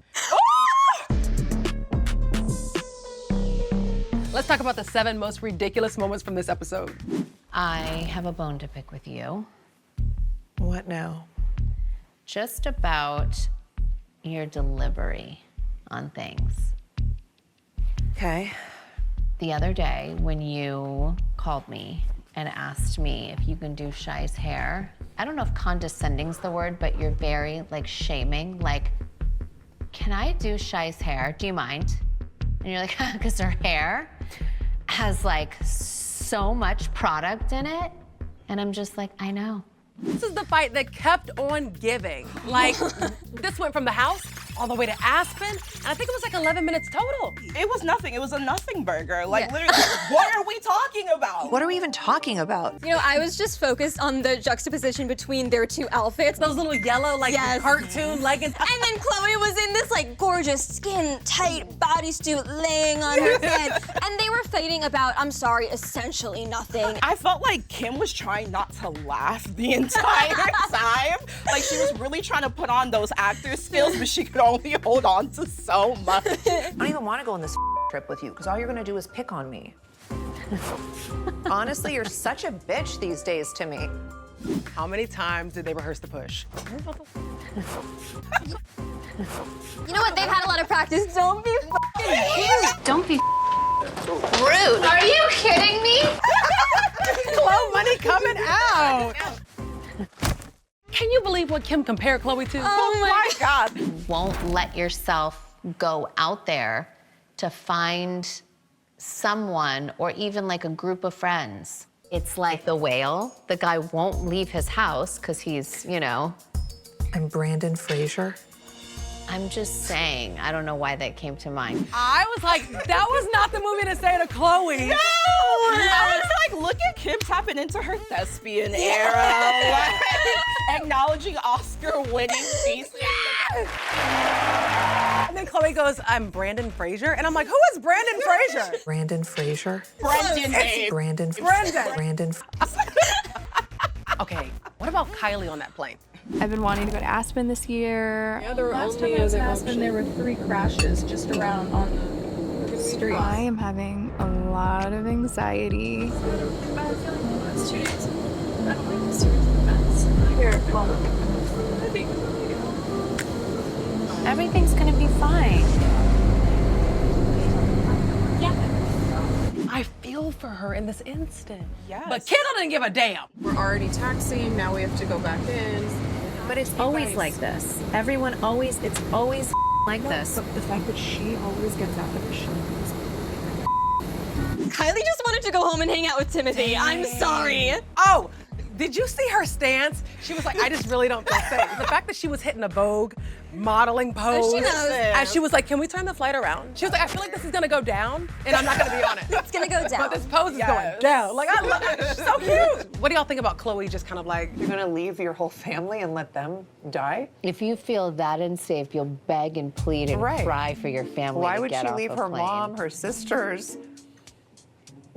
Let's talk about the 7 most ridiculous moments from this episode. I have a bone to pick with you. What now? Just about your delivery on things. Okay. The other day when you called me and asked me if you can do Shai's hair, I don't know if condescending's the word, but you're very like shaming, like, can I do Shai's hair? Do you mind? And you're like, because her hair has like so much product in it. And I'm just like, I know. This is the fight that kept on giving. Like, this went from the house all the way to Aspen, and I think it was like 11 minutes total. It was nothing. It was a nothing burger. Like, literally, what are we talking about? What are we even talking about? You know, I was just focused on the juxtaposition between their 2 outfits. Those little yellow, like, cartoon leggings. And then Khloé was in this, like, gorgeous, skin-tight bodysuit laying on her bed. And they were fighting about, I'm sorry, essentially nothing. I felt like Kim was trying not to laugh the entire time. Like, she was really trying to put on those actor skills, but she could only hold on to so much. I don't even want to go on this trip with you because all you're going to do is pick on me. Honestly, you're such a bitch these days to me. How many times did they rehearse the push? You know what? They've had a lot of practice. Don't be f***ing Don't be rude. Are you kidding me? Khloé money coming out. Can you believe what Kim compared Khloé to? Oh my God. You won't let yourself go out there to find someone or even like a group of friends. It's like the whale. The guy won't leave his house because he's, you know. I'm Brandon Fraser. I'm just saying, I don't know why that came to mind. I was like, that was not the movie to say to Khloé. No! I was like, look at Kim tapping into her thespian era. Like, acknowledging Oscar-winning pieces. And then Khloé goes, I'm Brandon Fraser. And I'm like, who is Brandon Fraser? Brandon Fraser. Brendan. Brandon. Brendan. Brandon. Okay, what about Kylie on that plane? I've been wanting to go to Aspen this year. Yeah, there were Last only time I was in other Aspen, there were 3 crashes just around on the street. I am having a lot of anxiety. I feel like the last 2 days, I don't like the series of events. Here, well, I think Everything's gonna be fine. I feel for her in this instant. Yes. But Kendall didn't give a damn. we're already taxiing, now we have to go back in. But it's always like this. Everyone always, it's always like this. But the fact that she always gets out of the show. Kylie just wanted to go home and hang out with Timothy. I'm sorry. Oh, did you see her stance? She was like, I just really don't feel safe. The fact that she was hitting a Vogue modeling pose. she knows. And she was like, can we turn the flight around? She was like, I feel like this is gonna go down and I'm not gonna be on it. It's gonna go down. But this pose is going down. Like, I love it. She's so cute. What do y'all think about Khloé just kind of like, You're gonna leave your whole family and let them die? If you feel that unsafe, you'll beg and plead and Right. cry for your family Why to would get she off leave a her plane. mom, her sisters?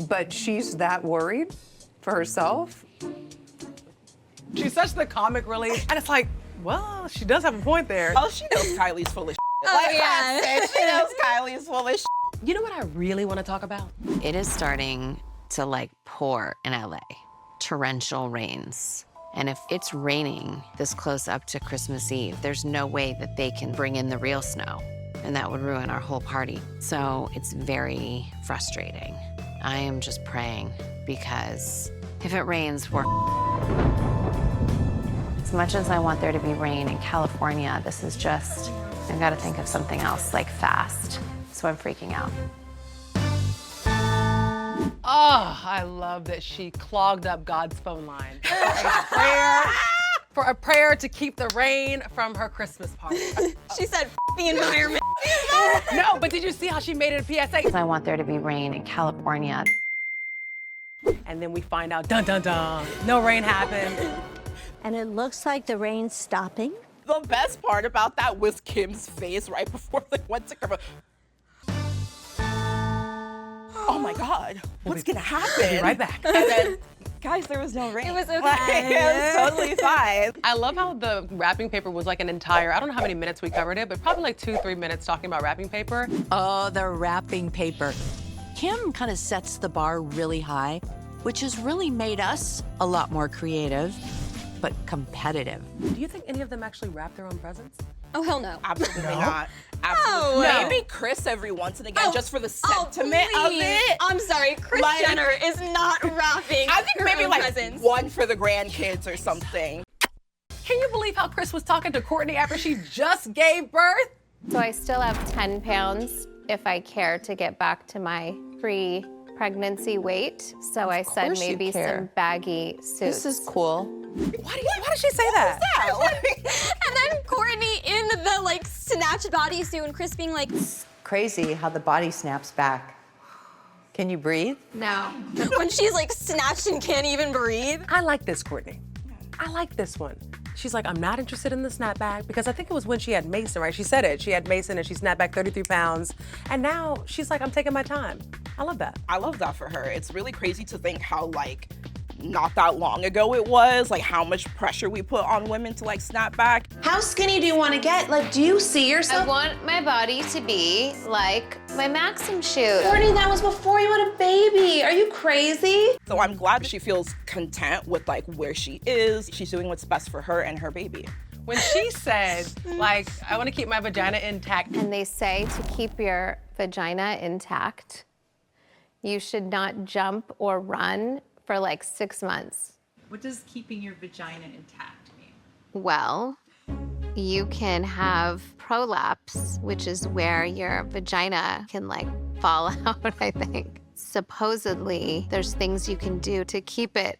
But she's that worried for herself? she's such the comic relief. And it's like, well, she does have a point there. Oh, she knows Kylie's full of shit. Oh, Like yeah. I said, she knows Kylie's full of shit. You know what I really want to talk about? It is starting to like pour in LA. Torrential rains. And if it's raining this close up to Christmas Eve, there's no way that they can bring in the real snow. And that would ruin our whole party. So it's very frustrating. I am just praying because if it rains, we're. As much as I want there to be rain in California, this is just, I gotta think of something else, like fast. So I'm freaking out. Oh, I love that she clogged up God's phone line for a prayer to keep the rain from her Christmas party. She said, the environment. No, but did you see how she made it a PSA? I want there to be rain in California. And then we find out, dun dun dun, no rain happened. And it looks like the rain's stopping. The best part about that was Kim's face right before they went to cover. Oh my God, what's gonna happen? We'll be right back. And then, guys, there was no rain. It was okay. Like, it was totally fine. I love how the wrapping paper was like an entire, I don't know how many minutes we covered it, but probably like 2-3 minutes talking about wrapping paper. Oh, the wrapping paper. Kim kind of sets the bar really high, which has really made us a lot more creative, but competitive. Do you think any of them actually wrap their own presents? Oh, hell no. Absolutely not. Absolutely. No. Maybe Kris every once and again, just for the sentiment of please. it. I'm sorry, Kris Like- Jenner is not wrapping I think her maybe own like presents. one for the grandkids or something. Can you believe how Kris was talking to Kourtney after she just gave birth? So I still have 10 pounds if I care to get back to my pre-pregnancy weight. So I said course you maybe care. some baggy suits. This is cool. Why did she say that? And then Kourtney in the like snatched bodysuit and Kris being like, Crazy how the body snaps back. Can you breathe? no. When she's like snatched and can't even breathe. I like this, Kourtney. I like this one. She's like, I'm not interested in the snapback because I think it was when she had Mason, right? She said it. She had Mason and she snapped back 33 pounds. And now she's like, I'm taking my time. I love that. I love that for her. It's really crazy to think how like not that long ago it was, like how much pressure we put on women to like snap back. How skinny do you want to get? Like, do you see yourself? I want my body to be like my Maxim shoot. Kourtney, that was before you had a baby. Are you crazy? So I'm glad she feels content with like where she is. She's doing what's best for her and her baby. When she said, like, I want to keep my vagina intact. And they say to keep your vagina intact, you should not jump or run for like 6 months. What does keeping your vagina intact mean? Well, you can have prolapse, which is where your vagina can like fall out, I think. Supposedly, there's things you can do to keep it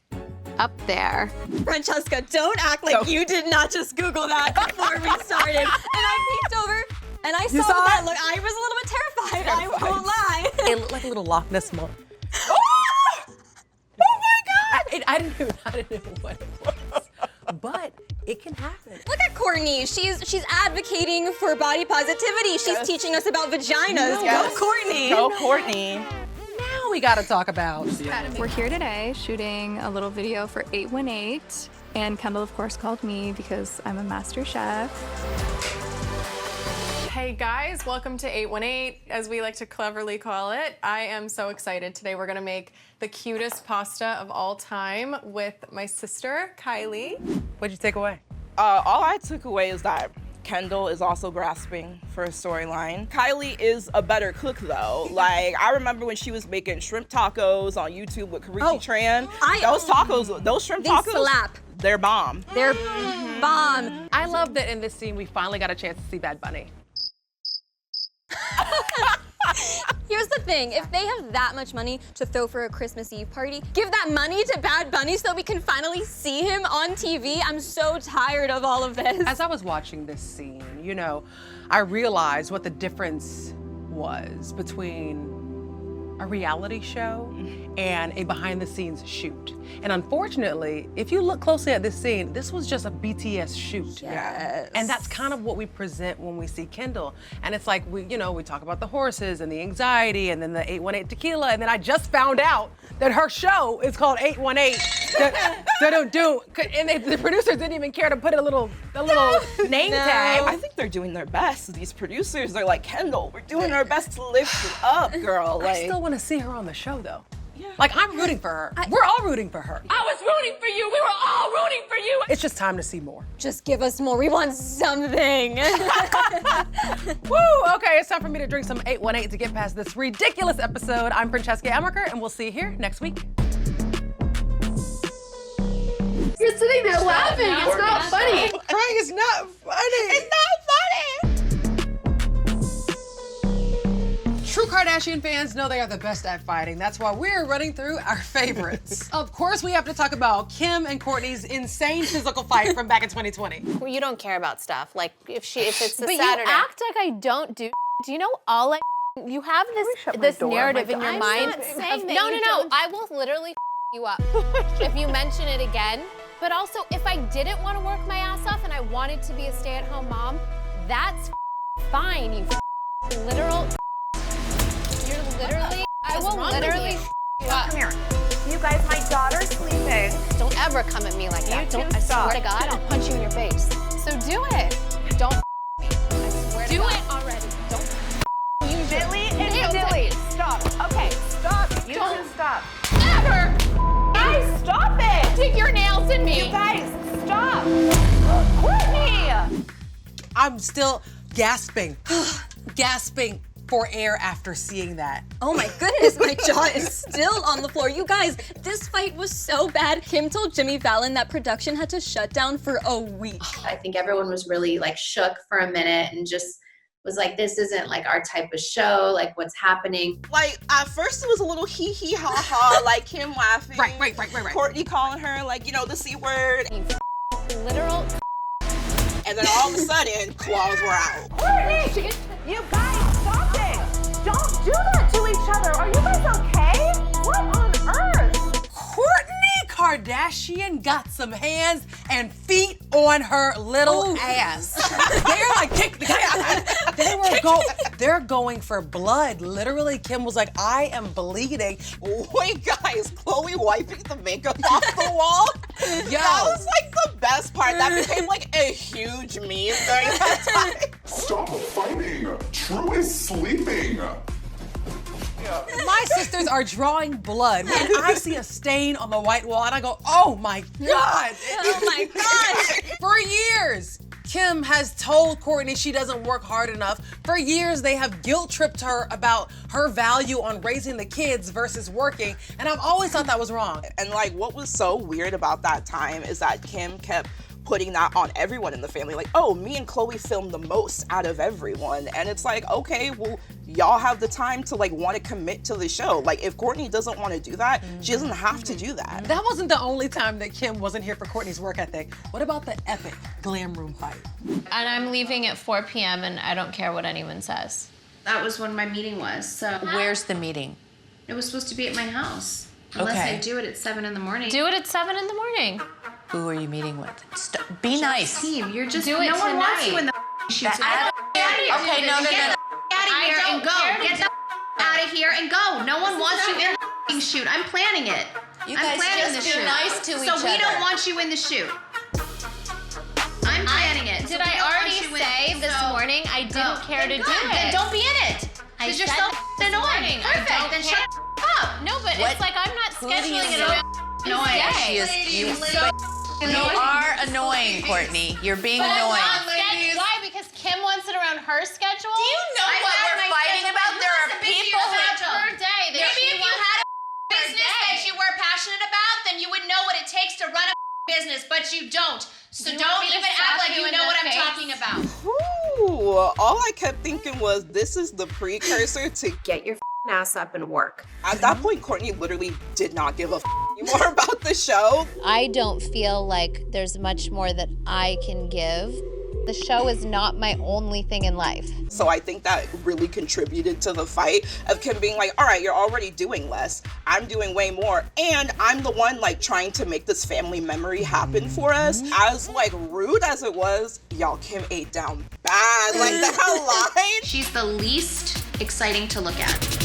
up there. Francesca, don't act like you did not just Google that before we started. And I peeked over and I saw that look. I was a little bit terrified. I won't lie. It looked like a little Loch Ness monster. I didn't know what it was, but it can happen. Look at Kourtney. She's advocating for body positivity. She's teaching us about vaginas. Yes. Go Kourtney. Go Kourtney. Now we gotta talk about. We're here today shooting a little video for 818, and Kendall, of course, called me because I'm a master chef. Hey guys, welcome to 818, as we like to cleverly call it. I am so excited. Today we're gonna make the cutest pasta of all time with my sister, Kylie. What'd you take away? All I took away is that Kendall is also grasping for a storyline. Kylie is a better cook though. Like, I remember when she was making shrimp tacos on YouTube with Tran. Those shrimp tacos slap. They're bomb. They're bomb. I love that in this scene we finally got a chance to see Bad Bunny. Here's the thing, if they have that much money to throw for a Christmas Eve party, give that money to Bad Bunny so we can finally see him on TV. I'm so tired of all of this. As I was watching this scene, you know, I realized what the difference was between a reality show and a behind-the-scenes shoot. And unfortunately, if you look closely at this scene, this was just a BTS shoot. Yes. And that's kind of what we present when we see Kendall. And it's like, we talk about the horses and the anxiety and then the 818 tequila, and then I just found out that her show is called 818. And the producers didn't even care to put a little name tag. I think they're doing their best. These producers are like, Kendall, we're doing our best to lift it up, girl. Like, I still want to see her on the show though. Yeah. Like, I'm rooting for her. We're all rooting for her. I was rooting for you. We were all rooting for you. It's just time to see more. Just give us more. We want something. Woo! Okay, it's time for me to drink some 818 to get past this ridiculous episode. I'm Francesca Amiker, and we'll see you here next week. You're sitting there laughing. It's not funny. Crying is not funny. It's not funny. True Kardashian fans know they are the best at fighting. That's why we're running through our favorites. Of course, we have to talk about Kim and Kourtney's insane physical fight from back in 2020. Well, you don't care about stuff. Like, if it's a But Saturday. you act like I don't do. Do you know all I? You have this narrative in your mind. I'm not saying that No. I will literally you up if you mention it again. But also, if I didn't want to work my ass off and I wanted to be a stay-at-home mom, that's fine. You literal. You're literally. I will literally you up. Come here. You guys, my daughter's sleeping. Don't ever come at me like that. Don't. I swear to God, I'll punch you in your face. So do it. Don't me. I swear to God. Do it already. Don't. Billy and Dilly. Stop. Okay, stop. You two stop. Ever. Guys, stop it. Dig your nails in me. You guys, stop. Kourtney. I'm still gasping for air after seeing that. Oh my goodness, my jaw is still on the floor. You guys, this fight was so bad. Kim told Jimmy Fallon that production had to shut down for a week. I think everyone was really like shook for a minute and just was like, this isn't like our type of show, like what's happening. Like, at first it was a little hee hee ha ha, like Kim laughing. Right. Kourtney calling her like, the C word. Literal. And then all of a sudden, claws were out. Kourtney, you guys, stop it. Don't do that to each other. Are you guys okay? What on earth? Kourtney Kardashian got some hands and feet on her little ass. They're like, kick the ass. They're going for blood. Literally, Kim was like, I am bleeding. Wait, guys, Khloé wiping the makeup off the wall? Yo. That was like the best part. That became like a huge meme during that time. Stop fighting. True is sleeping. My sisters are drawing blood, and I see a stain on the white wall, and I go, oh my God. Oh my God. For years, Kim has told Kourtney she doesn't work hard enough. For years, they have guilt-tripped her about her value on raising the kids versus working, and I've always thought that was wrong. And like, what was so weird about that time is that Kim kept putting that on everyone in the family. Like, oh, me and Khloé filmed the most out of everyone. And it's like, okay, well, y'all have the time to like want to commit to the show. Like, if Kourtney doesn't want to do that, she doesn't have to do that. That wasn't the only time that Kim wasn't here for Kourtney's work ethic. What about the epic glam room fight? And I'm leaving at 4 p.m. and I don't care what anyone says. That was when my meeting was, so. Where's the meeting? It was supposed to be at my house. Unless Okay. I do it at 7 in the morning. Do it at 7 in the morning. Who are you meeting with? Be nice. Steve, you're just, Do it no one wants tonight. you in the shoots. Okay, no. Get the out of here and go. Get the out of here and go. No one wants you in the shoot. I'm planning it. You I'm guys planning just the be shoot. nice to each So we don't other. want you in the shoot. I'm planning it. Did So we I don't want already you in say it. this So morning I didn't go. care to Then do good. it? Then don't be in it. I Because you're said so this annoying. morning, I Perfect. don't Then shut up. No, but it's like I'm not scheduling it around. Annoying. She is You are annoying, Kourtney. You're being annoying. Why? Because Kim wants it around her schedule? Do you know what we're fighting about? There are people who per day. Maybe if you had a business that you were passionate about, then you would know what it takes to run a business, but you don't. So You don't want me to even slap act like you you in know the what I'm face? talking about. Ooh, all I kept thinking was this is the precursor to get your ass up and work. At that point, Kourtney literally did not give a anymore about the show. I don't feel like there's much more that I can give. The show is not my only thing in life. So I think that really contributed to the fight of Kim being like, all right, you're already doing less. I'm doing way more. And I'm the one like trying to make this family memory happen for us. As like rude as it was, y'all, Kim ate down bad. Like that line. She's the least exciting to look at.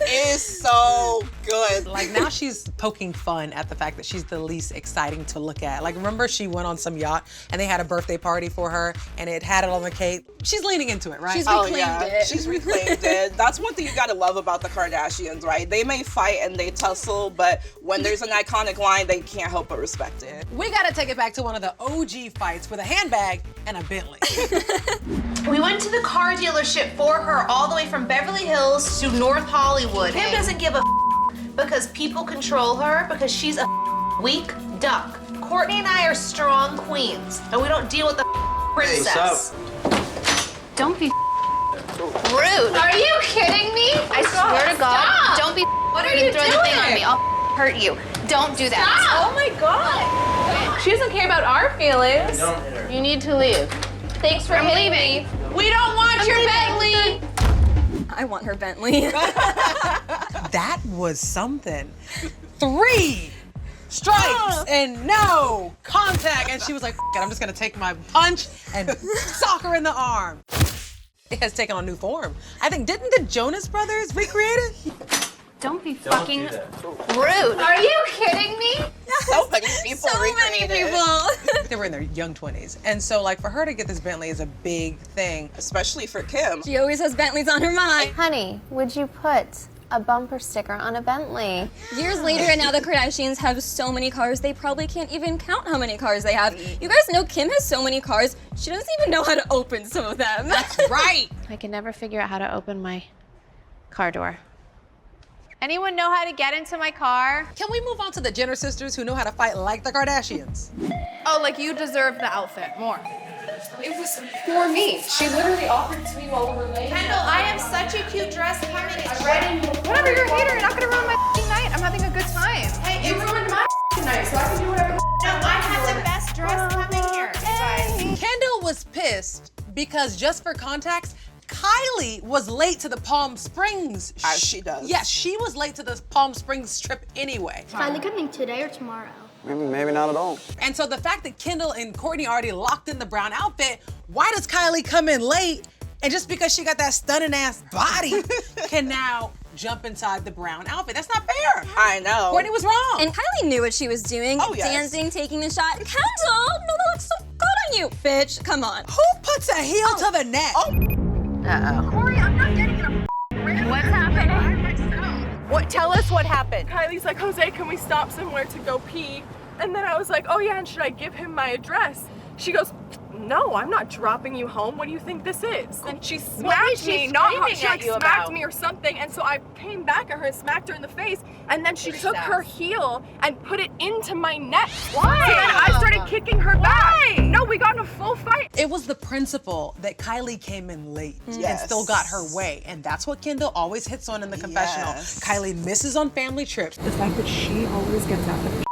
Is so good. Like now she's poking fun at the fact that she's the least exciting to look at. Like remember she went on some yacht and they had a birthday party for her and it had it on the cake. She's leaning into it, right? She's reclaimed it. She's reclaimed it. That's one thing you gotta love about the Kardashians, right? They may fight and they tussle, but when there's an iconic line, they can't help but respect it. We gotta take it back to one of the OG fights with a handbag and a Bentley. We went to the car dealership for her all the way from Beverly Hills to North Hollywood. Kim doesn't give a because people control her because she's a weak duck. Kourtney and I are strong queens and we don't deal with the princess. Don't be Rude. Are you kidding me? I swear to God, Stop. don't be What are you throw the thing on doing? me. I'll hurt you. Don't do that. Stop. Oh my God. She doesn't care about our feelings. You need to leave. Thanks for hitting me. We don't want your Bentley. I want her Bentley. That was something. 3 strikes and no contact. And she was like, F it, I'm just gonna take my punch and sock her in the arm. It has taken on new form. I think, didn't the Jonas Brothers recreate it? Don't be fucking rude. Are you kidding me? So many people recreated it. They were in their young 20s. And so like for her to get this Bentley is a big thing. Especially for Kim. She always has Bentleys on her mind. Honey, would you put a bumper sticker on a Bentley? Years later, and now the Kardashians have so many cars, they probably can't even count how many cars they have. You guys know Kim has so many cars, she doesn't even know how to open some of them. That's right. I can never figure out how to open my car door. Anyone know how to get into my car? Can we move on to the Jenner sisters who know how to fight like the Kardashians? Oh, like you deserve the outfit more. It was for me. She literally offered it to me while we were laying. Kendall, I have such a cute dress coming. It's ready. Whatever, you're a hater. You're not gonna ruin my night. I'm having a good time. Hey, You ruined my night, so I can do whatever. No, I have the best dress coming here. Kendall was pissed because just for context, Kylie was late to the Palm Springs. As she does. Yes, she was late to the Palm Springs trip anyway. Kylie coming today or tomorrow? Maybe not at all. And so the fact that Kendall and Kourtney already locked in the brown outfit, why does Kylie come in late and just because she got that stunning ass body can now jump inside the brown outfit? That's not fair. I know. Kourtney was wrong. And Kylie knew what she was doing. Oh, yes. Dancing, taking the shot. Kendall, no, that looks so good on you. Bitch, come on. Who puts a heel to the neck? Uh-oh. Corey, I'm not getting a What's happening? What? Tell us what happened. Kylie's like, Jose, can we stop somewhere to go pee? And then I was like, oh yeah, and should I give him my address? She goes, no, I'm not dropping you home. What do you think this is? And she smacked me, not her. She like smacked me or something. And so I came back at her and smacked her in the face. And then she took her heel and put it into my neck. Why? So then I started kicking her back. No, we got in a full fight. It was the principle that Kylie came in late and Yes. still got her way. And that's what Kendall always hits on in the confessional. Yes. Kylie misses on family trips. The fact that she always gets out of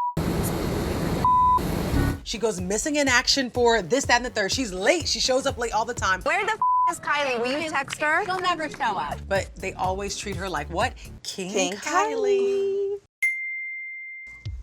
She goes missing in action for this, that, and the third. She's late. She shows up late all the time. Where the is Kylie? Will you text her? She'll never show up. But they always treat her like what? King King Kylie.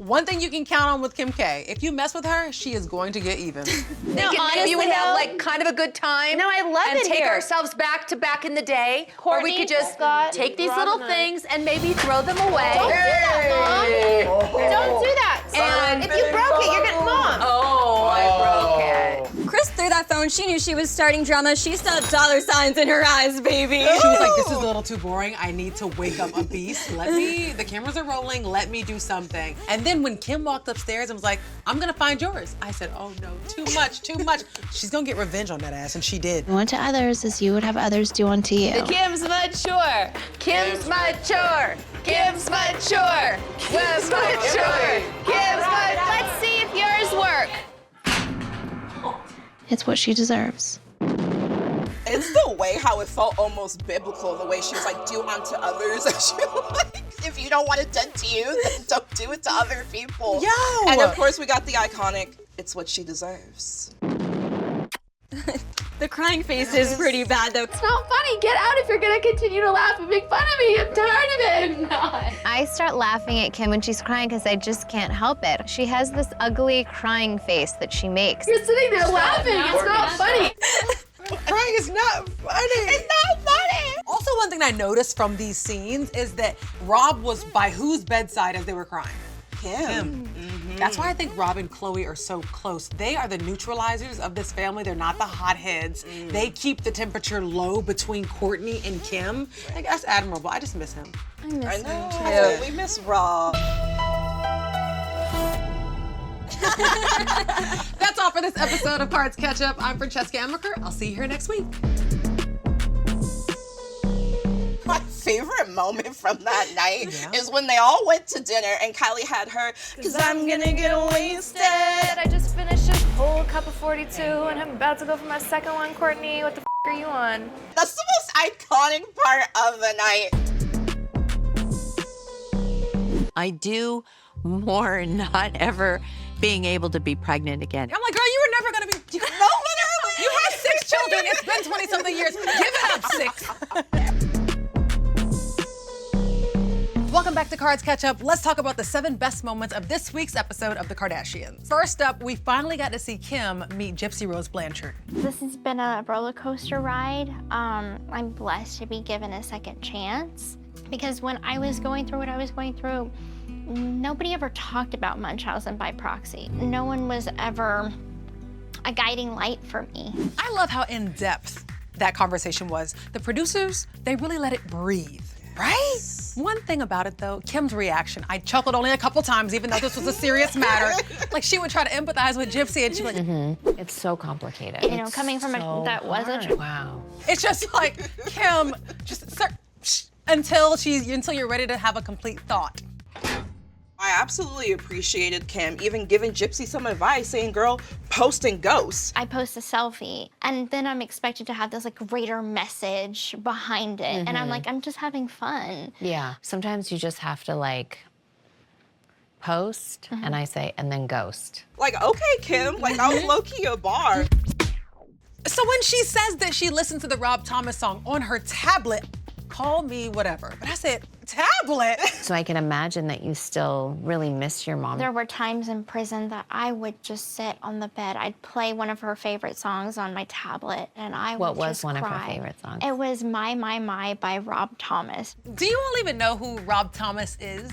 One thing you can count on with Kim K, if you mess with her, she is going to get even. No, maybe you would have like kind of a good time. No, I love and it take here. ourselves back to back in the day, or we Kourtney, could just Scott, take these Rob little and I. things and maybe throw them away. Don't do that, Mom. Don't do that. And if you broke it, you're getting Mom. Oh, I broke it. Chris threw that phone. She knew she was starting drama. She saw dollar signs in her eyes, baby. She was like, this is a little too boring. I need to wake up a beast. The cameras are rolling. Let me do something. And then when Kim walked upstairs and was like, I'm gonna find yours. I said, oh no, too much, too much. She's gonna get revenge on that ass, and she did. Do unto others as you would have others do unto you. Kim's mature. Kim's mature. Kim's mature. Kim's mature. Kim's mature. Let's see if yours work. It's what she deserves. It's the way how it felt almost biblical, the way she was like, do unto others. And she was like, if you don't want it done to you, then don't do it to other people. Yo! And of course we got the iconic, it's what she deserves. The crying face is pretty bad, though. It's not funny. Get out if you're gonna continue to laugh and make fun of me. I'm tired of it. I'm not. I start laughing at Kim when she's crying because I just can't help it. She has this ugly crying face that she makes. You're sitting there laughing. It's not funny. Crying is not funny. It's not funny. Also, one thing I noticed from these scenes is that Rob was by whose bedside as they were crying? Kim. That's why I think Rob and Khloé are so close. They are the neutralizers of this family. They're not the hotheads. They keep the temperature low between Kourtney and Kim. Like, that's admirable. I just miss him. I miss him too. We miss Rob. That's all for this episode of Kards Katch Up. I'm Francesca Amiker. I'll see you here next week. My favorite moment from that night is when they all went to dinner and Kylie had her, cause I'm gonna get wasted. I just finished a whole cup of 42 and I'm about to go for my second one, Kourtney. What the f are you on? That's the most iconic part of the night. I do more not ever being able to be pregnant again. I'm like, girl, you were never gonna be. No, literally. You had 6 children. It's been 20-something years. Give it up, 6. Welcome back to Kards Katch Up. Let's talk about the 7 best moments of this week's episode of The Kardashians. First up, we finally got to see Kim meet Gypsy Rose Blanchard. This has been a roller coaster ride. I'm blessed to be given a second chance because when I was going through what I was going through, nobody ever talked about Munchausen by proxy. No one was ever a guiding light for me. I love how in-depth that conversation was. The producers, they really let it breathe. Right? One thing about it though, Kim's reaction, I chuckled only a couple times even though this was a serious matter. Like she would try to empathize with Gypsy and she'd be like, It's so complicated. You know, coming from a that wasn't. Wow. It's just like, Kim, just until you're ready to have a complete thought. I absolutely appreciated Kim even giving Gypsy some advice, saying, girl, post and ghost. I post a selfie and then I'm expected to have this like greater message behind it. And I'm like, I'm just having fun. Yeah. Sometimes you just have to like post and I say, and then ghost. Like, okay, Kim, like that was low-key a bar. So when she says that she listened to the Rob Thomas song on her tablet, call me whatever. But I said, tablet? So I can imagine that you still really miss your mom. There were times in prison that I would just sit on the bed. I'd play one of her favorite songs on my tablet and I would just cry. What was one of her favorite songs? It was My by Rob Thomas. Do you all even know who Rob Thomas is?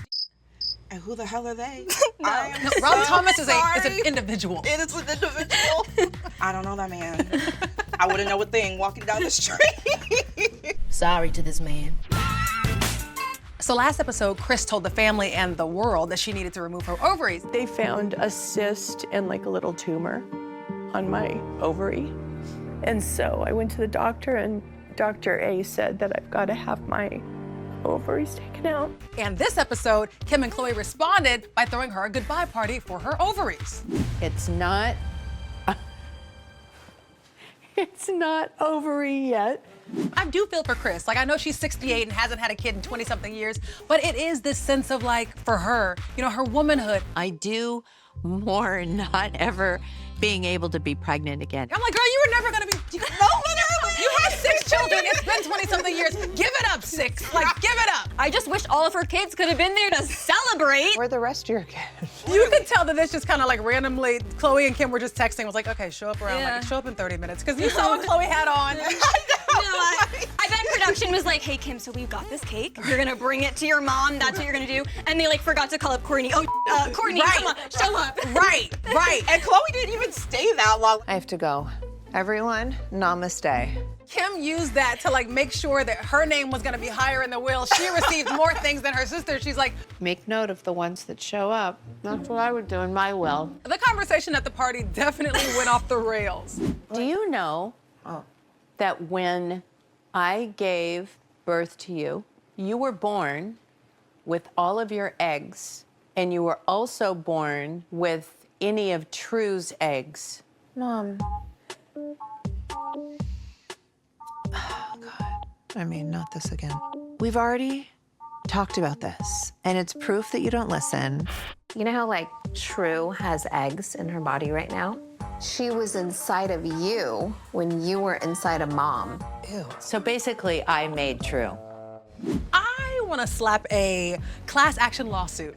And who the hell are they? No, Rob Thomas is an individual. It is an individual. I don't know that man. I wouldn't know a thing walking down the street. Sorry to this man. So last episode, Kris told the family and the world that she needed to remove her ovaries. They found a cyst and like a little tumor on my ovary. And so I went to the doctor and Dr. A said that I've got to have my ovaries taken out. And this episode, Kim and Khloé responded by throwing her a goodbye party for her ovaries. It's not ovary yet. I do feel for Kris. Like, I know she's 68 and hasn't had a kid in 20-something years, but it is this sense of like, for her, you know, her womanhood. I do more not ever being able to be pregnant again. I'm like, girl, you were never gonna be, no, literally. You had 6 children, it's been 20-something years. Give it up, 6, like, give it up. I just wish all of her kids could have been there to celebrate. Where are the rest of your kids? You could tell that this just kind of like randomly, Khloé and Kim were just texting. Was like, okay, show up around, like, show up in 30 minutes. Because you saw what Khloé had on. I bet production was like, hey, Kim, so we've got this cake. You're gonna bring it to your mom. That's what you're gonna do. And they like forgot to call up Kourtney. Oh, Kourtney, come on, show up. Right. And Khloé didn't even stay that long. I have to go. Everyone, namaste. Kim used that to like make sure that her name was gonna be higher in the will. She received more things than her sister. She's like, make note of the ones that show up. That's what I would do in my will. The conversation at the party definitely went off the rails. Do you know that when I gave birth to you, you were born with all of your eggs, and you were also born with any of True's eggs? Mom. Oh, God. I mean, not this again. We've already talked about this, and it's proof that you don't listen. You know how, like, True has eggs in her body right now? She was inside of you when you were inside of Mom. Ew. So basically, I made True. I want to slap a class action lawsuit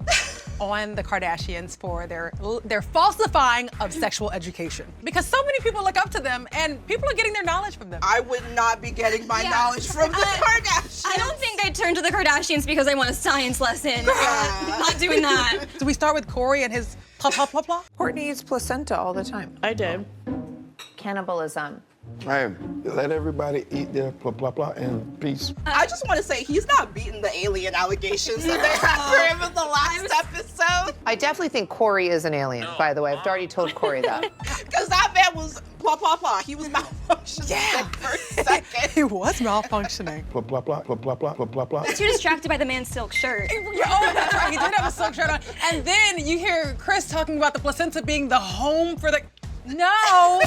on the Kardashians for their falsifying of sexual education. Because so many people look up to them and people are getting their knowledge from them. I would not be getting my knowledge from the Kardashians. I don't think I'd turn to the Kardashians because I want a science lesson. Not doing that. Do we start with Corey and his blah, blah, blah? Kourtney eats placenta all the time. I did. Cannibalism. Hey, let everybody eat their blah, blah, blah in peace. I just want to say he's not beating the alien allegations that they had for him in the last episode. I definitely think Corey is an alien, by the way. I've already told Corey that. Because that man was blah, blah, blah. He was malfunctioning for a second. He was malfunctioning. Blah, blah, blah, blah, blah, blah, blah, blah, blah. Too distracted by the man's silk shirt. Oh, that's right. He did have a silk shirt on. And then you hear Kris talking about the placenta being the home for the... No!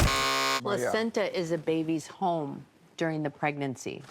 Placenta is a baby's home during the pregnancy.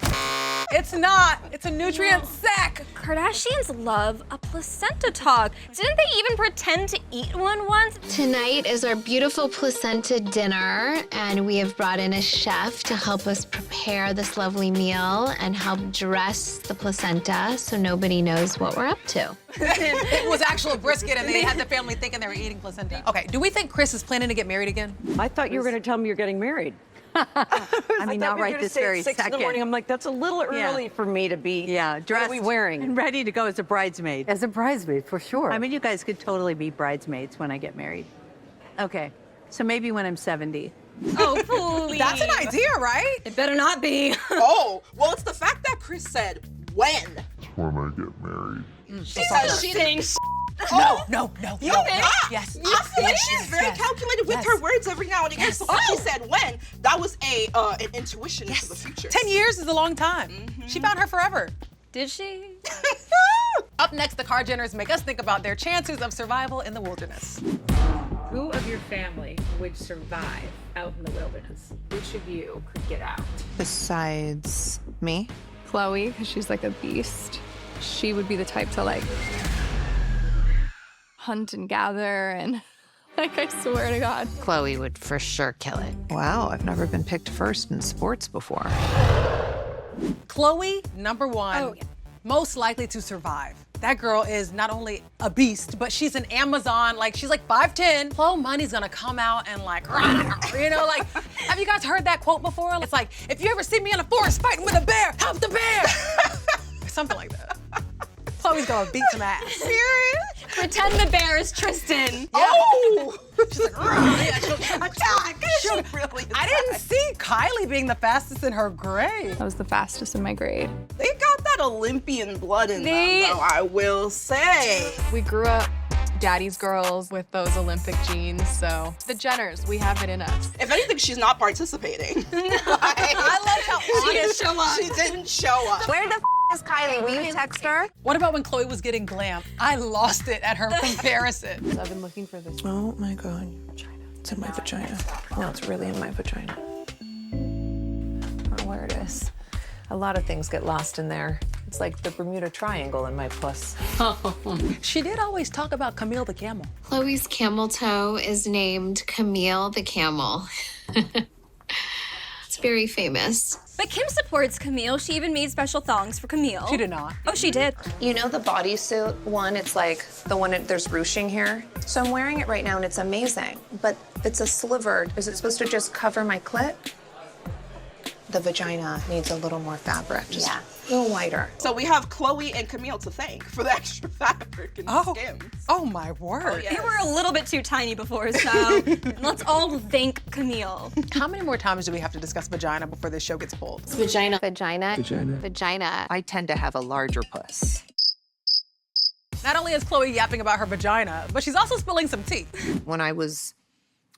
It's not. It's a nutrient sack. Kardashians love a placenta talk. Didn't they even pretend to eat one once? Tonight is our beautiful placenta dinner, and we have brought in a chef to help us prepare this lovely meal and help dress the placenta so nobody knows what we're up to. It was actual brisket, and they had the family thinking they were eating placenta. Okay, do we think Kris is planning to get married again? I thought you were going to tell me you're getting married. I mean, not right this very 6 second. in the morning. I'm like, that's a little early for me to be. Dressed. What are we wearing? And ready to go as a bridesmaid. As a bridesmaid, for sure. I mean, you guys could totally be bridesmaids when I get married. Okay, so maybe when I'm 70. Oh, please. That's an idea, right? It better not be. Oh, well, it's the fact that Kris said when. When I get married. Because she thinks. No. You think? Yes. I feel like she's very calculated with her words every now and again. So when she said when, that was an intuition into the future. 10 years is a long time. She found her forever. Did she? Up next, the Kardashians make us think about their chances of survival in the wilderness. Who of your family would survive out in the wilderness? Which of you could get out? Besides me? Khloé, because she's like a beast. She would be the type to like hunt and gather and like, I swear to God. Khloé would for sure kill it. Wow, I've never been picked first in sports before. Khloé, number one, most likely to survive. That girl is not only a beast, but she's an Amazon. Like, she's like 5'10". Khloé Money's gonna come out and like, you know, like, have you guys heard that quote before? It's like, if you ever see me in a forest fighting with a bear, help the bear. Something like that. Khloé's gonna beat some ass. Serious? Pretend the bear is Tristan. Oh! She's like, attack! I didn't see Kylie being the fastest in her grade. I was the fastest in my grade. They got that Olympian blood in them, though, I will say. We grew up daddy's girls with those Olympic genes, so the Jenners, we have it in us. If anything, she's not participating. I love how she didn't show up. She didn't show up. Where the is Kylie? Will you text her? What about when Khloé was getting glam? I lost it at her comparison. I've been looking for this. Oh my God. It's in my vagina. No, it's really in my vagina. Oh, where it is. A lot of things get lost in there. It's like the Bermuda Triangle in my puss. She did always talk about Camille the camel. Khloé's camel toe is named Camille the camel. It's very famous. But Kim supports Camille. She even made special thongs for Camille. She did not. Oh, she did. You know the bodysuit one? It's like the one there's ruching here. So I'm wearing it right now and it's amazing, but it's a slivered. Is it supposed to just cover my clit? The vagina needs a little more fabric. Just a little wider. So we have Khloé and Camille to thank for the extra fabric and skims. Oh my word. They were a little bit too tiny before, so let's all thank Camille. How many more times do we have to discuss vagina before this show gets pulled? Vagina. Vagina. Vagina. Vagina. I tend to have a larger puss. Not only is Khloé yapping about her vagina, but she's also spilling some tea. When I was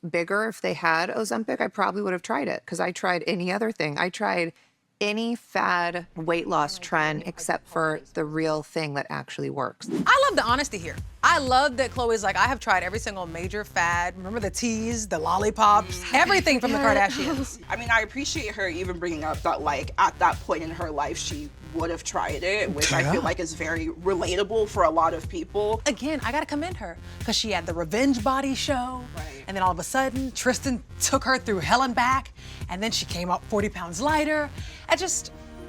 bigger, if they had Ozempic, I probably would have tried it because I tried any other thing. I tried any fad weight loss trend except for the real thing that actually works. I love the honesty here. I love that Khloé's like, I have tried every single major fad. Remember the teas, the lollipops, everything from the Kardashians. I mean, I appreciate her even bringing up that, like, at that point in her life, she would have tried it, which I feel like is very relatable for a lot of people. Again, I gotta commend her, because she had the revenge body show, and then all of a sudden, Tristan took her through hell and back, and then she came up 40 pounds lighter.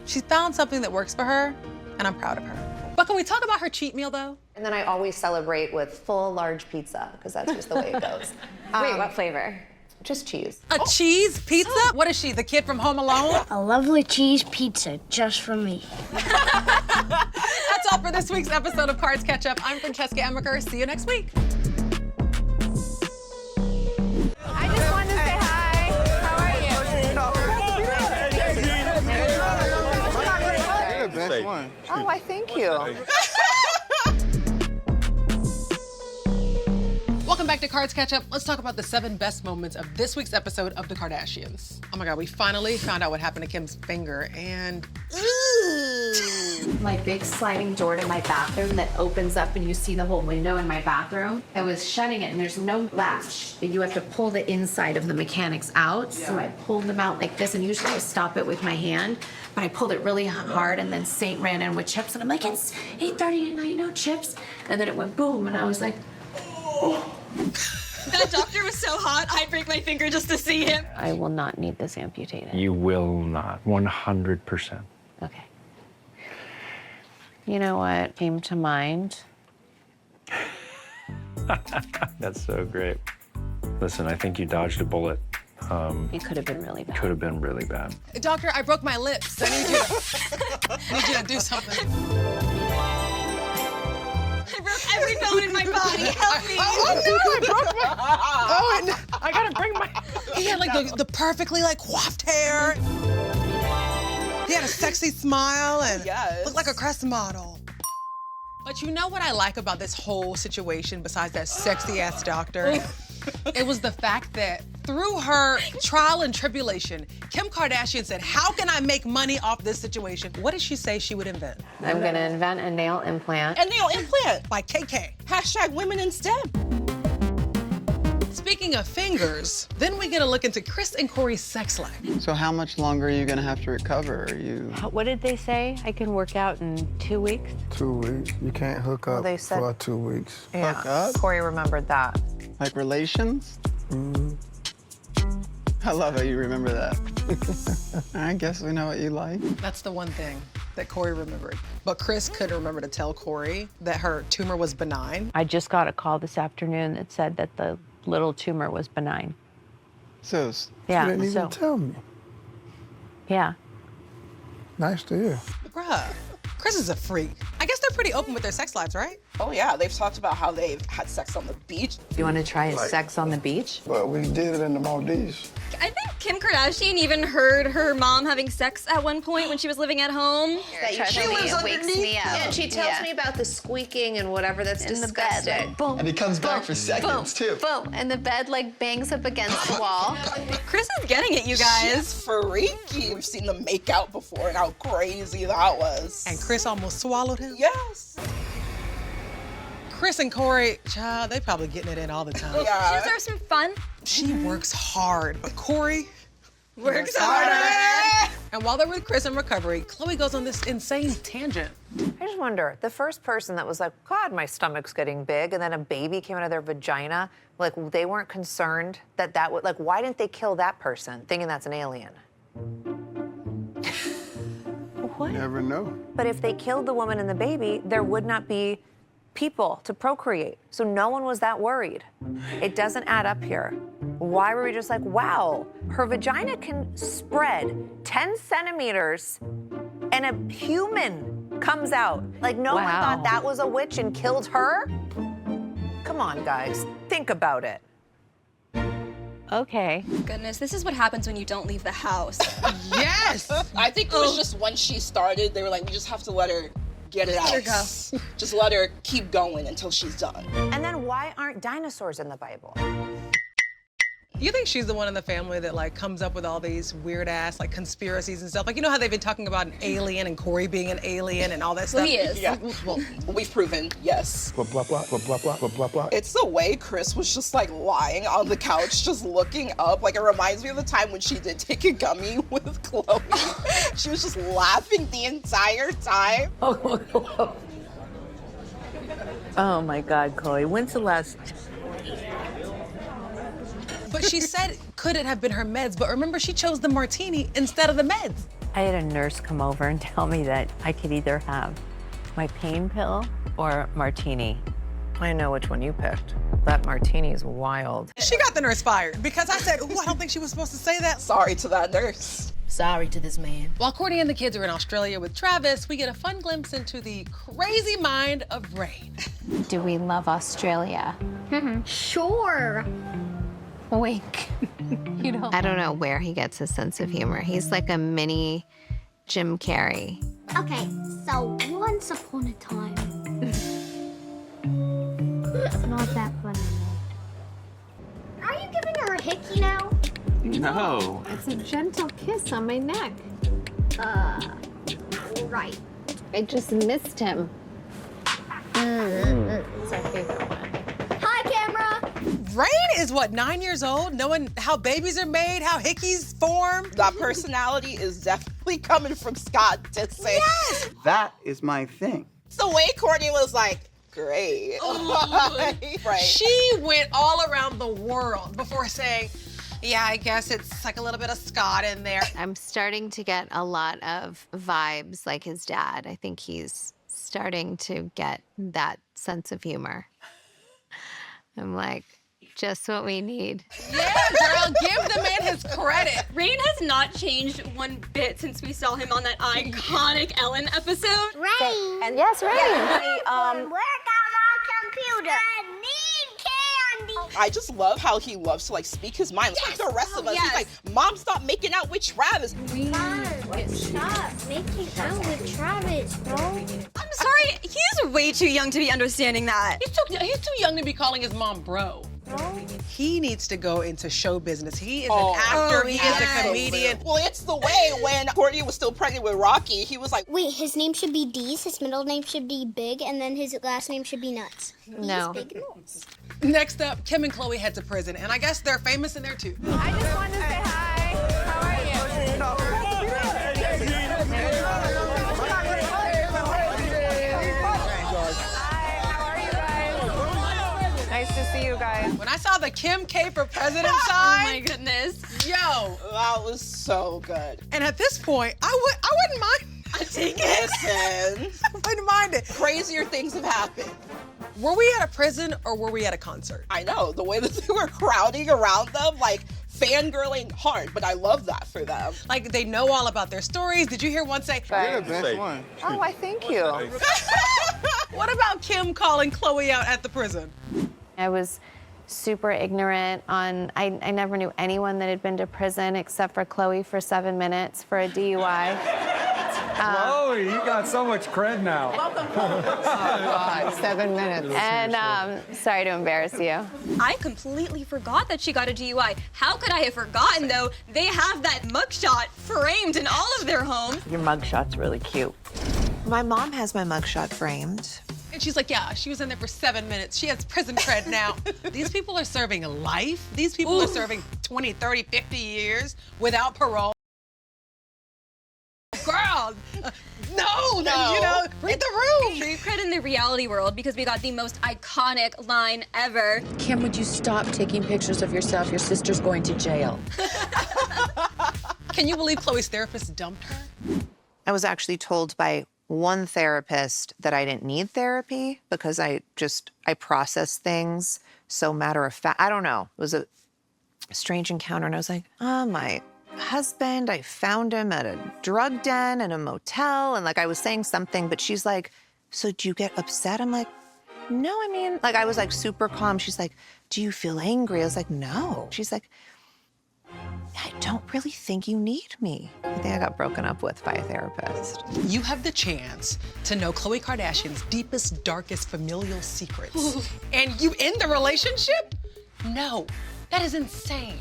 She found something that works for her, and I'm proud of her. But can we talk about her cheat meal, though? And then I always celebrate with full large pizza, because that's just the way it goes. Wait, what flavor? Just cheese. A cheese pizza? What is she, the kid from Home Alone? A lovely cheese pizza just for me. That's all for this week's episode of Kards Katch Up. I'm Francesca Amiker. See you next week. I just wanted to say hi. How are you? You're the best one. Oh, I thank you. Welcome back to Kards Katch Up. Let's talk about the 7 best moments of this week's episode of The Kardashians. Oh my God, we finally found out what happened to Kim's finger, and My big sliding door to my bathroom that opens up and you see the whole window in my bathroom. I was shutting it and there's no latch. You have to pull the inside of the mechanics out. So I pulled them out like this, and usually I stop it with my hand, but I pulled it really hard, and then Saint ran in with chips and I'm like, it's 8:30 at night, no chips. And then it went boom and I was like, oh. That doctor was so hot, I'd break my finger just to see him. I will not need this amputated. You will not, 100%. Okay. You know what came to mind? That's so great. Listen, I think you dodged a bullet. It could have been really bad. Could have been really bad. Doctor, I broke my lips. I need you to do something. I broke every bone in my body. Help me. Oh no, I broke my. Oh, and I gotta bring my. He had like the perfectly like coiffed hair. He had a sexy smile and looked like a crest model. But you know what I like about this whole situation besides that sexy ass doctor? It was the fact that through her trial and tribulation, Kim Kardashian said, how can I make money off this situation? What did she say she would invent? I'm gonna invent a nail implant. A nail implant by KK. Hashtag women in STEM. Speaking of fingers, then we get a look into Kris and Corey's sex life. So how much longer are you gonna have to recover? What did they say? I can work out in 2 weeks? 2 weeks. You can't hook up they said- for 2 weeks. Yeah. Hook up? Corey remembered that. Like relations? I love how you remember that. I guess we know what you like. That's the one thing that Corey remembered. But Kris couldn't remember to tell Corey that her tumor was benign. I just got a call this afternoon that said that the little tumor was benign. So, Yeah, You didn't even so- tell me. Yeah. Nice to hear. Bruh, Kris is a freak. I guess they're pretty open with their sex lives, right? Oh yeah, they've talked about how they've had sex on the beach. You want to try Like- sex on the beach? But we did it in the Maldives. I think Kim Kardashian even heard her mom having sex at one point when she was living at home. It wakes me up. Yeah, and she tells Yeah. me about the squeaking and whatever. That's In the disgusting. bed, like, boom, And he comes back for seconds, too. Boom, and the bed like bangs up against the wall. Kris is getting it, you guys. She's freaky. We've seen them make out before and how crazy that was. And Kris almost swallowed him. Yes. Kris and Corey, child, they probably getting it in all the time. She deserves some fun. She works hard, but Corey Works harder. And while they're with Kris in recovery, Khloé goes on this insane tangent. I just wonder, the first person that was like, God, my stomach's getting big, and then a baby came out of their vagina, like they weren't concerned that would, like, why didn't they kill that person thinking that's an alien? What? You never know. But if they killed the woman and the baby, there would not be people to procreate. So no one was that worried. It doesn't add up here. Why were we just like, wow, her vagina can spread 10 centimeters and a human comes out? Like, no one thought that was a witch and killed her? Come on, guys, think about it. Okay. Goodness, this is what happens when you don't leave the house. Yes! I think it was just once she started, they were like, we just have to let her get it out. Let her go. Just let her keep going until she's done. And then why aren't dinosaurs in the Bible? You think she's the one in the family that like comes up with all these weird ass like conspiracies and stuff? Like, you know how they've been talking about an alien and Corey being an alien and all that stuff? Well, he is. Yeah. Well, we've proven, yes. Blah, blah, blah, blah, blah, blah, blah, blah. It's the way Kris was just like lying on the couch, just looking up. Like, it reminds me of the time when she did take a gummy with Khloé. She was just laughing the entire time. Oh my God, Khloé, when's the last? But she said, could it have been her meds? But remember, she chose the martini instead of the meds. I had a nurse come over and tell me that I could either have my pain pill or martini. I know which one you picked. That martini is wild. She got the nurse fired because I said, oh, I don't think she was supposed to say that. Sorry to that nurse. Sorry to this man. While Kourtney and the kids are in Australia with Travis, we get a fun glimpse into the crazy mind of Rain. Do we love Australia? Sure. Wink. You don't. I don't know where he gets his sense of humor. He's like a mini Jim Carrey. Okay, so once upon a time. It's not that funny. Are you giving her a hickey now? No. It's a gentle kiss on my neck. Right. I just missed him. It's our favorite one. Hi, camera. Rain is what, 9 years old, knowing how babies are made, how hickeys form? That personality is definitely coming from Scott Disick. Yes! That is my thing. It's the way Kourtney was like, great. Right. She went all around the world before saying, yeah, I guess it's like a little bit of Scott in there. I'm starting to get a lot of vibes like his dad. I think he's starting to get that sense of humor. I'm like, just what we need. Yeah, girl, give the man his credit. Rain has not changed one bit since we saw him on that iconic Ellen episode. Rain. And yes, Rain. Work on my computer. I need candy. I just love how he loves to like speak his mind. Like the rest of us, he's like, Mom, stop making out with Travis. Mom, stop making out with Travis, bro. I'm sorry, he's way too young to be understanding that. He's too young to be calling his mom bro. He needs to go into show business. He is an actor, he is a comedian. Well, it's the way when Kourtney was still pregnant with Rocky, he was like, Wait, his name should be Deez, his middle name should be Big, and then his last name should be Nuts. No. Big Nuts. Next up, Kim and Khloé head to prison, and I guess they're famous in there too. I just wanted to say hi. How are you? Hi, how are you guys? Nice to see you guys. When I saw the Kim K for president Oh sign, my goodness. yo. that was so good. And at this point, I wouldn't mind. I take it. Listen, I wouldn't mind it. crazier things have happened. Were we at a prison or were we at a concert? I know, the way that they were crowding around them, like fangirling hard, but I love that for them. Like, they know all about their stories. Did you hear one say, You're the best one. Oh, I thank you. what about Kim calling Khloé out at the prison? I was super ignorant on, I never knew anyone that had been to prison except for Khloé for 7 minutes for a DUI. Chloe, you got so much cred now. Welcome home. Oh, God, 7 minutes. And sorry to embarrass you. I completely forgot that she got a DUI. How could I have forgotten, though? They have that mugshot framed in all of their homes. Your mugshot's really cute. My mom has my mugshot framed. And she's like, yeah, she was in there for 7 minutes. She has prison cred now. These people are serving life. These people are serving 20, 30, 50 years without parole. Girl, no, you know, read the room. Street cred in the reality world because we got the most iconic line ever. Kim, would you stop taking pictures of yourself? Your sister's going to jail. Can you believe Khloé's therapist dumped her? I was actually told by one therapist that I didn't need therapy because I process things so matter of fact. I don't know. It was a strange encounter, and I was like, oh, my husband, I found him at a drug den and a motel, and like I was saying something, but she's like, so do you get upset? I'm like, no, I mean, like I was like super calm. She's like, do you feel angry? I was like, no. She's like, I don't really think you need me. I think I got broken up with by a therapist. You have the chance to know Khloé Kardashian's deepest, darkest familial secrets. And you end the relationship? No, that is insane.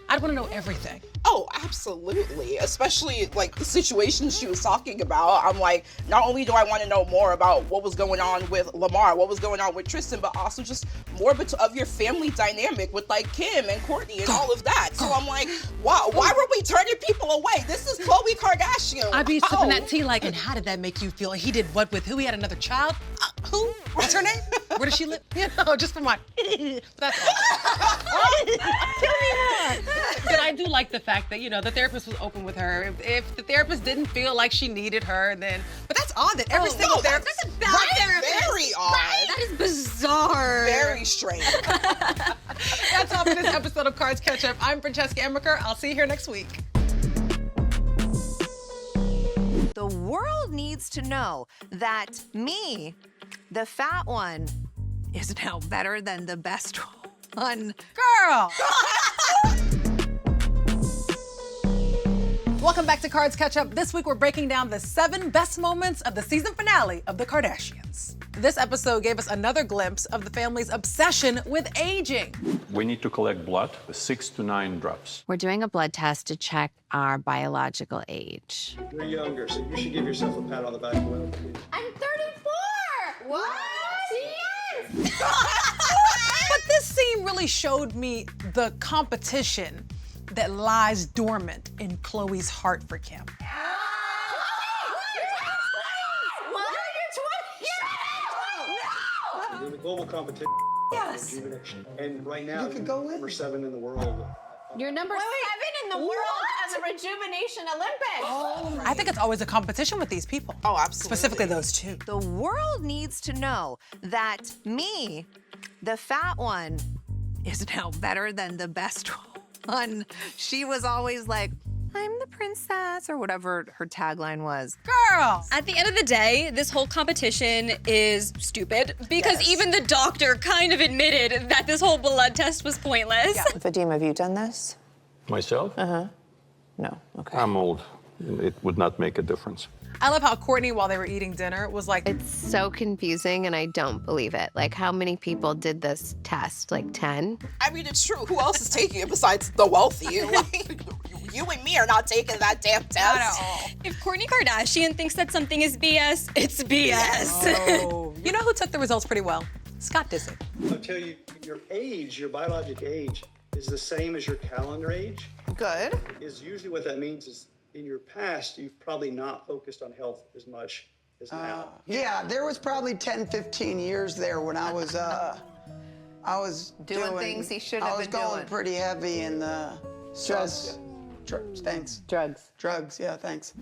I'd want to know everything. Oh, absolutely. Especially like the situations she was talking about. I'm like, not only do I want to know more about what was going on with Lamar, what was going on with Tristan, but also just more of your family dynamic with like Kim and Kourtney and all of that. So I'm like, wow, why were we turning people away? This is Khloé Kardashian. I'd be sipping that tea like, and how did that make you feel? He did what with who? He had another child? Who? What's her name? Where does she live? You know, just for my, that's all. Tell me more. But I do like the fact that, you know, the therapist was open with her. If the therapist didn't feel like she needed her, then, but that's odd that every single therapist. That's a bad therapist. Very odd. Right? That is bizarre. Very strange. That's all for this episode of Kards Katch Up. I'm Francesca Amiker. I'll see you here next week. The world needs to know that me, the fat one, is now better than the best one. Girl! Welcome back to Kards Katch Up. This week we're breaking down the 7 best moments of the season finale of The Kardashians. This episode gave us another glimpse of the family's obsession with aging. We need to collect blood, 6 to 9 drops. We're doing a blood test to check our biological age. You're younger, so you should give yourself a pat on the back. Well, I'm 34! What? Yes! But this scene really showed me the competition that lies dormant in Khloé's heart for Kim. in the global competition. Yes. And right now, You could go number 7 in the world. You're number 7 in the world at the Rejuvenation Olympics. I think it's always a competition with these people. Oh, absolutely. Specifically those two. The world needs to know that me, the fat one, is now better than the best one. She was always like, I'm the princess, or whatever her tagline was. Girl! At the end of the day, this whole competition is stupid because even the doctor kind of admitted that this whole blood test was pointless. Yeah. Vadim, have you done this? Myself? Uh-huh. No, okay. I'm old. It would not make a difference. I love how Kourtney, while they were eating dinner, was like, It's so confusing and I don't believe it. Like, how many people did this test? Like 10? I mean, it's true. Who else is taking it besides the wealthy? Like, you and me are not taking that damn test. If Kourtney Kardashian thinks that something is BS, it's BS. Oh. You know who took the results pretty well? Scott Disick. I'll tell you, your age, your biologic age, is the same as your calendar age. Good. Is usually what that means is in your past, you've probably not focused on health as much as now. Yeah, there was probably 10, 15 years there when I was Doing things he shouldn't have been I was going doing. pretty heavy in the Drugs. Thanks. Drugs. Drugs, yeah, thanks.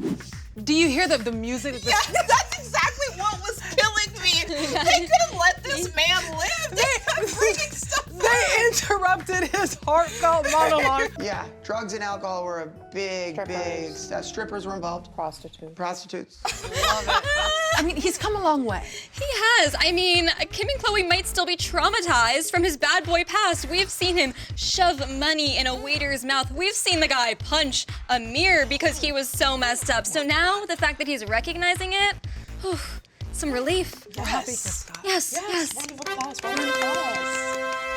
Do you hear the music? Yeah, that's exactly what was killing me. They couldn't let this man live. They kept bringing stuff up. They interrupted his heartfelt monologue. Yeah, drugs and alcohol were a big, big stuff. Strippers were involved. Prostitutes. Love it. I mean, he's come a long way. He has. I mean, Kim and Khloé might still be traumatized from his bad boy past. We've seen him shove money in a waiter's mouth. We've seen the guy punch a mirror because he was so messed up. So now, the fact that he's recognizing it, whew, some relief. We're happy for Scott. Yes. Round of applause, round of applause.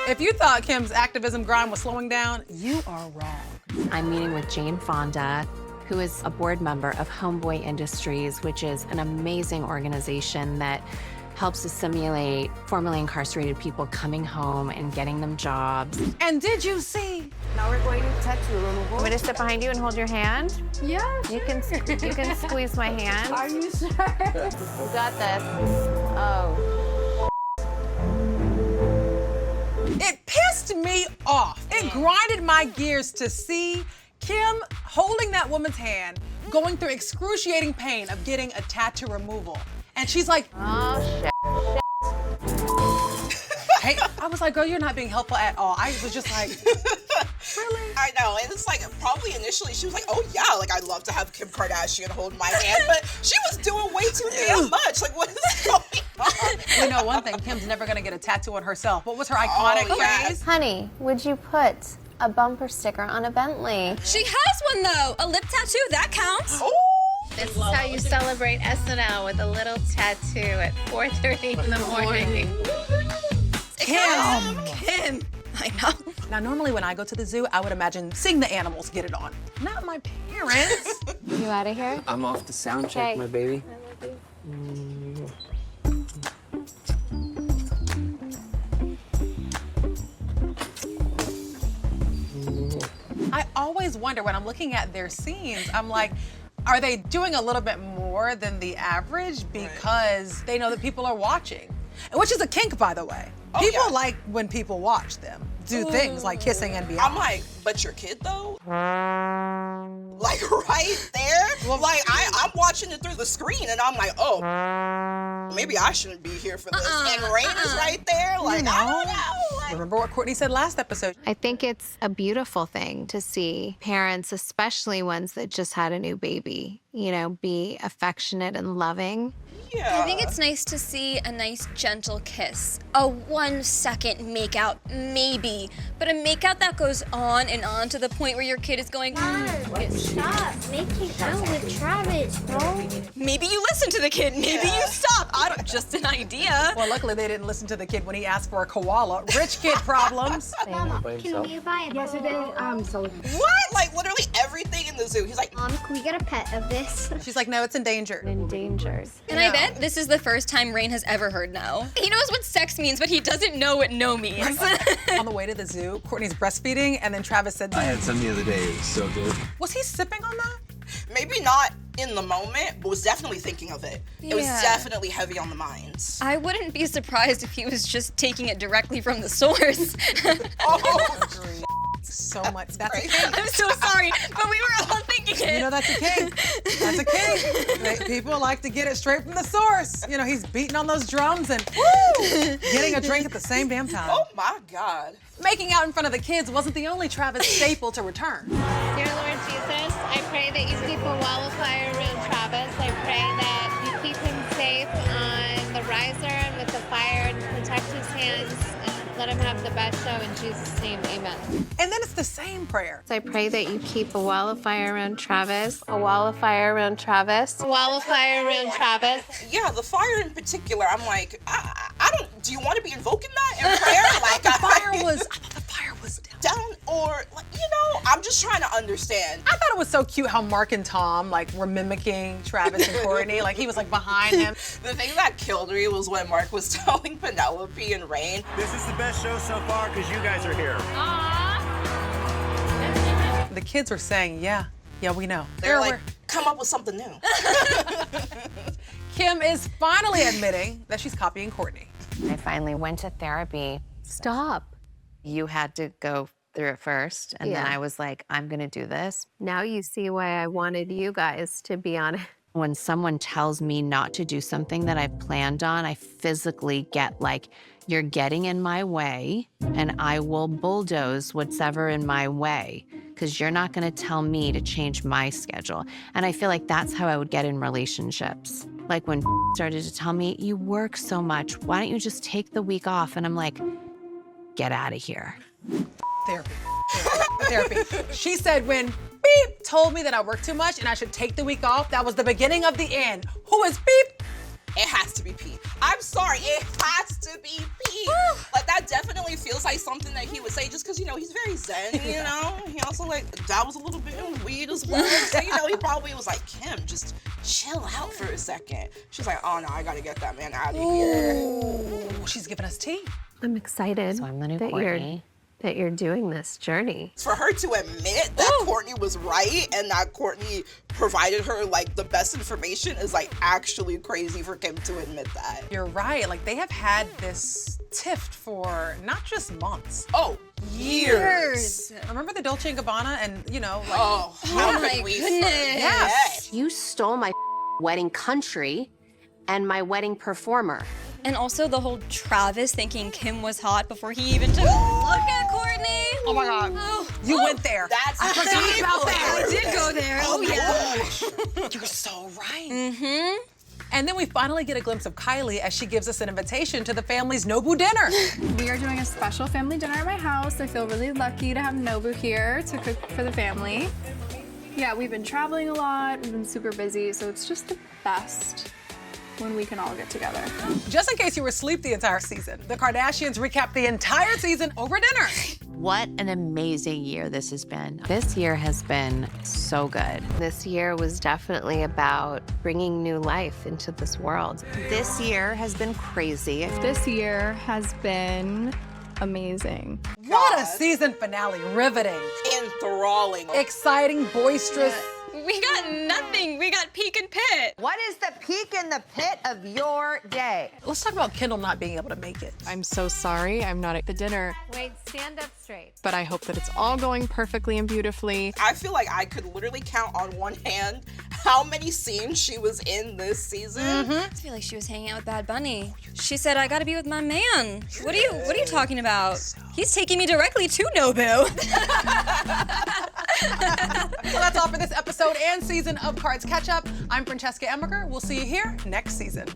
If you thought Kim's activism grind was slowing down, you are wrong. I'm meeting with Jane Fonda, who is a board member of Homeboy Industries, which is an amazing organization that helps assimilate formerly incarcerated people coming home and getting them jobs. And did you see? Now we're going to tattoo removal. Want me to step behind you and hold your hand? Yes. You can squeeze my hand. Are you sure? You got this. Oh. It pissed me off. It grinded my gears to see Kim holding that woman's hand going through excruciating pain of getting a tattoo removal. And she's like, oh, shit. Hey, I was like, girl, you're not being helpful at all. I was just like, really? I know, and it's like, probably initially she was like, oh yeah, like I'd love to have Kim Kardashian hold my hand, but she was doing way too damn much. Like, what is going on? You know one thing, Kim's never gonna get a tattoo on herself. What was her iconic phrase? Honey, would you put a bumper sticker on a Bentley? She has one though, a lip tattoo, that counts. This is how you celebrate SNL with a little tattoo at 4:30 in the morning. Kim! I know. Now, normally when I go to the zoo, I would imagine seeing the animals get it on. Not my parents. You out of here? I'm off to sound check, Okay. my baby. I always wonder when I'm looking at their scenes, I'm like, are they doing a little bit more than the average because they know that people are watching? Which is a kink, by the way. People like when people watch them do things like kissing and beyond. I'm like, but your kid though? Like right there? Like I'm watching it through the screen and I'm like, oh, maybe I shouldn't be here for this. And Rain is right there. Like, I don't know. Like, remember what Kourtney said last episode? I think it's a beautiful thing to see parents, especially ones that just had a new baby, you know, be affectionate and loving. I think it's nice to see a nice gentle kiss. A 1-second makeout, maybe. But a makeout that goes on and on to the point where your kid is going, Stop making out with Travis, bro. Maybe you listen to the kid, maybe you stop. I don't, just an idea. Well, luckily they didn't listen to the kid when he asked for a koala. Rich kid problems. Mama, can we buy it? Yes, it is. what? Like literally everything in the zoo. He's like, can we get a pet of this? She's like, no, it's endangered. Endangered. And I bet this is the first time Rain has ever heard no. He knows what sex means, but he doesn't know what no means. On the way to the zoo, Kourtney's breastfeeding, and then Travis said, I had some the other day. It was so good. Was he sipping on that? maybe not in the moment, but was definitely thinking of it. It was definitely heavy on the minds. I wouldn't be surprised if he was just taking it directly from the source. So much. That's a kink. I'm so sorry, but we were all thinking it. You know, that's a kink. That's a kink. People like to get it straight from the source. You know, he's beating on those drums and woo, getting a drink at the same damn time. Oh my God. Making out in front of the kids wasn't the only Travis staple to return. Dear Lord Jesus, I pray that you keep a wall of fire around Travis. I pray that you keep him safe on the riser and with the fire and protect his hands. Let him have the best show in Jesus' name, amen. And then it's the same prayer. I pray that you keep a wall of fire around Travis. A wall of fire around Travis. A wall of fire around Travis. Yeah, the fire in particular, I'm like, I don't, do you want to be invoking that in prayer? Like, I thought the fire was down, or, like, you know, I'm just trying to understand. I thought it was so cute how Mark and Tom, like, were mimicking Travis and Kourtney. Like, he was, like, behind him. The thing that killed me was when Mark was telling Penelope and Rain, this is the best show so far because you guys are here. The kids were saying, yeah, we know. They're like, come up with something new. Kim is finally admitting that she's copying Kourtney. I finally went to therapy. Stop. You had to go through it first, and then I was like, I'm gonna do this. Now you see why I wanted you guys to be on it. When someone tells me not to do something that I've planned on, I physically get like, you're getting in my way, and I will bulldoze what's ever in my way, because you're not gonna tell me to change my schedule. And I feel like that's how I would get in relationships. Like when started to tell me, you work so much, why don't you just take the week off? And I'm like, get out of here. Therapy. She said when Beep told me that I work too much and I should take the week off, that was the beginning of the end. Who is Beep? It has to be Pete. I'm sorry, it has to be Pete. Like, that definitely feels like something that he would say just because, you know, he's very zen, you know? He also, like, dabbles a little bit in weed as well. So, you know, he probably was like, Kim, just chill out for a second. She's like, oh, no, I got to get that man out of here. Ooh, she's giving us tea. I'm excited So I'm the new that Kourtney. that you're doing this journey. For her to admit that Kourtney was right and that Kourtney provided her, like, the best information is, like, actually crazy for Kim to admit that. You're right. Like, they have had this tiff for not just months. Oh, years. Remember the Dolce & Gabbana and, you know, like... Oh, my goodness. Yes. You stole my wedding country and my wedding performer. And also the whole Travis thinking Kim was hot before he even took a look at Kourtney. Oh my God. You went there. That's I forgot about that. I did go there. Oh, yeah. Gosh. You're so right. Mm-hmm. And then we finally get a glimpse of Kylie as she gives us an invitation to the family's Nobu dinner. We are doing a special family dinner at my house. I feel really lucky to have Nobu here to cook for the family. Yeah, we've been traveling a lot. We've been super busy, so it's just the best when we can all get together. Just in case you were asleep the entire season, the Kardashians recap the entire season over dinner. What an amazing year this has been. This year has been so good. This year was definitely about bringing new life into this world. This year has been crazy. This year has been amazing. What a season finale, riveting. Enthralling. Exciting, boisterous. We got nothing. We got peak and pit. What is the peak and the pit of your day? Let's talk about Kendall not being able to make it. I'm so sorry I'm not at the dinner, Wait, stand up straight. but I hope that it's all going perfectly and beautifully. I feel like I could literally count on one hand how many scenes she was in this season. I feel like she was hanging out with Bad Bunny. She said, I gotta be with my man. What are you talking about? He's taking me directly to Nobu. So that's all for this episode and season of Kards Katch Up. I'm Francesca Amiker. We'll see you here next season.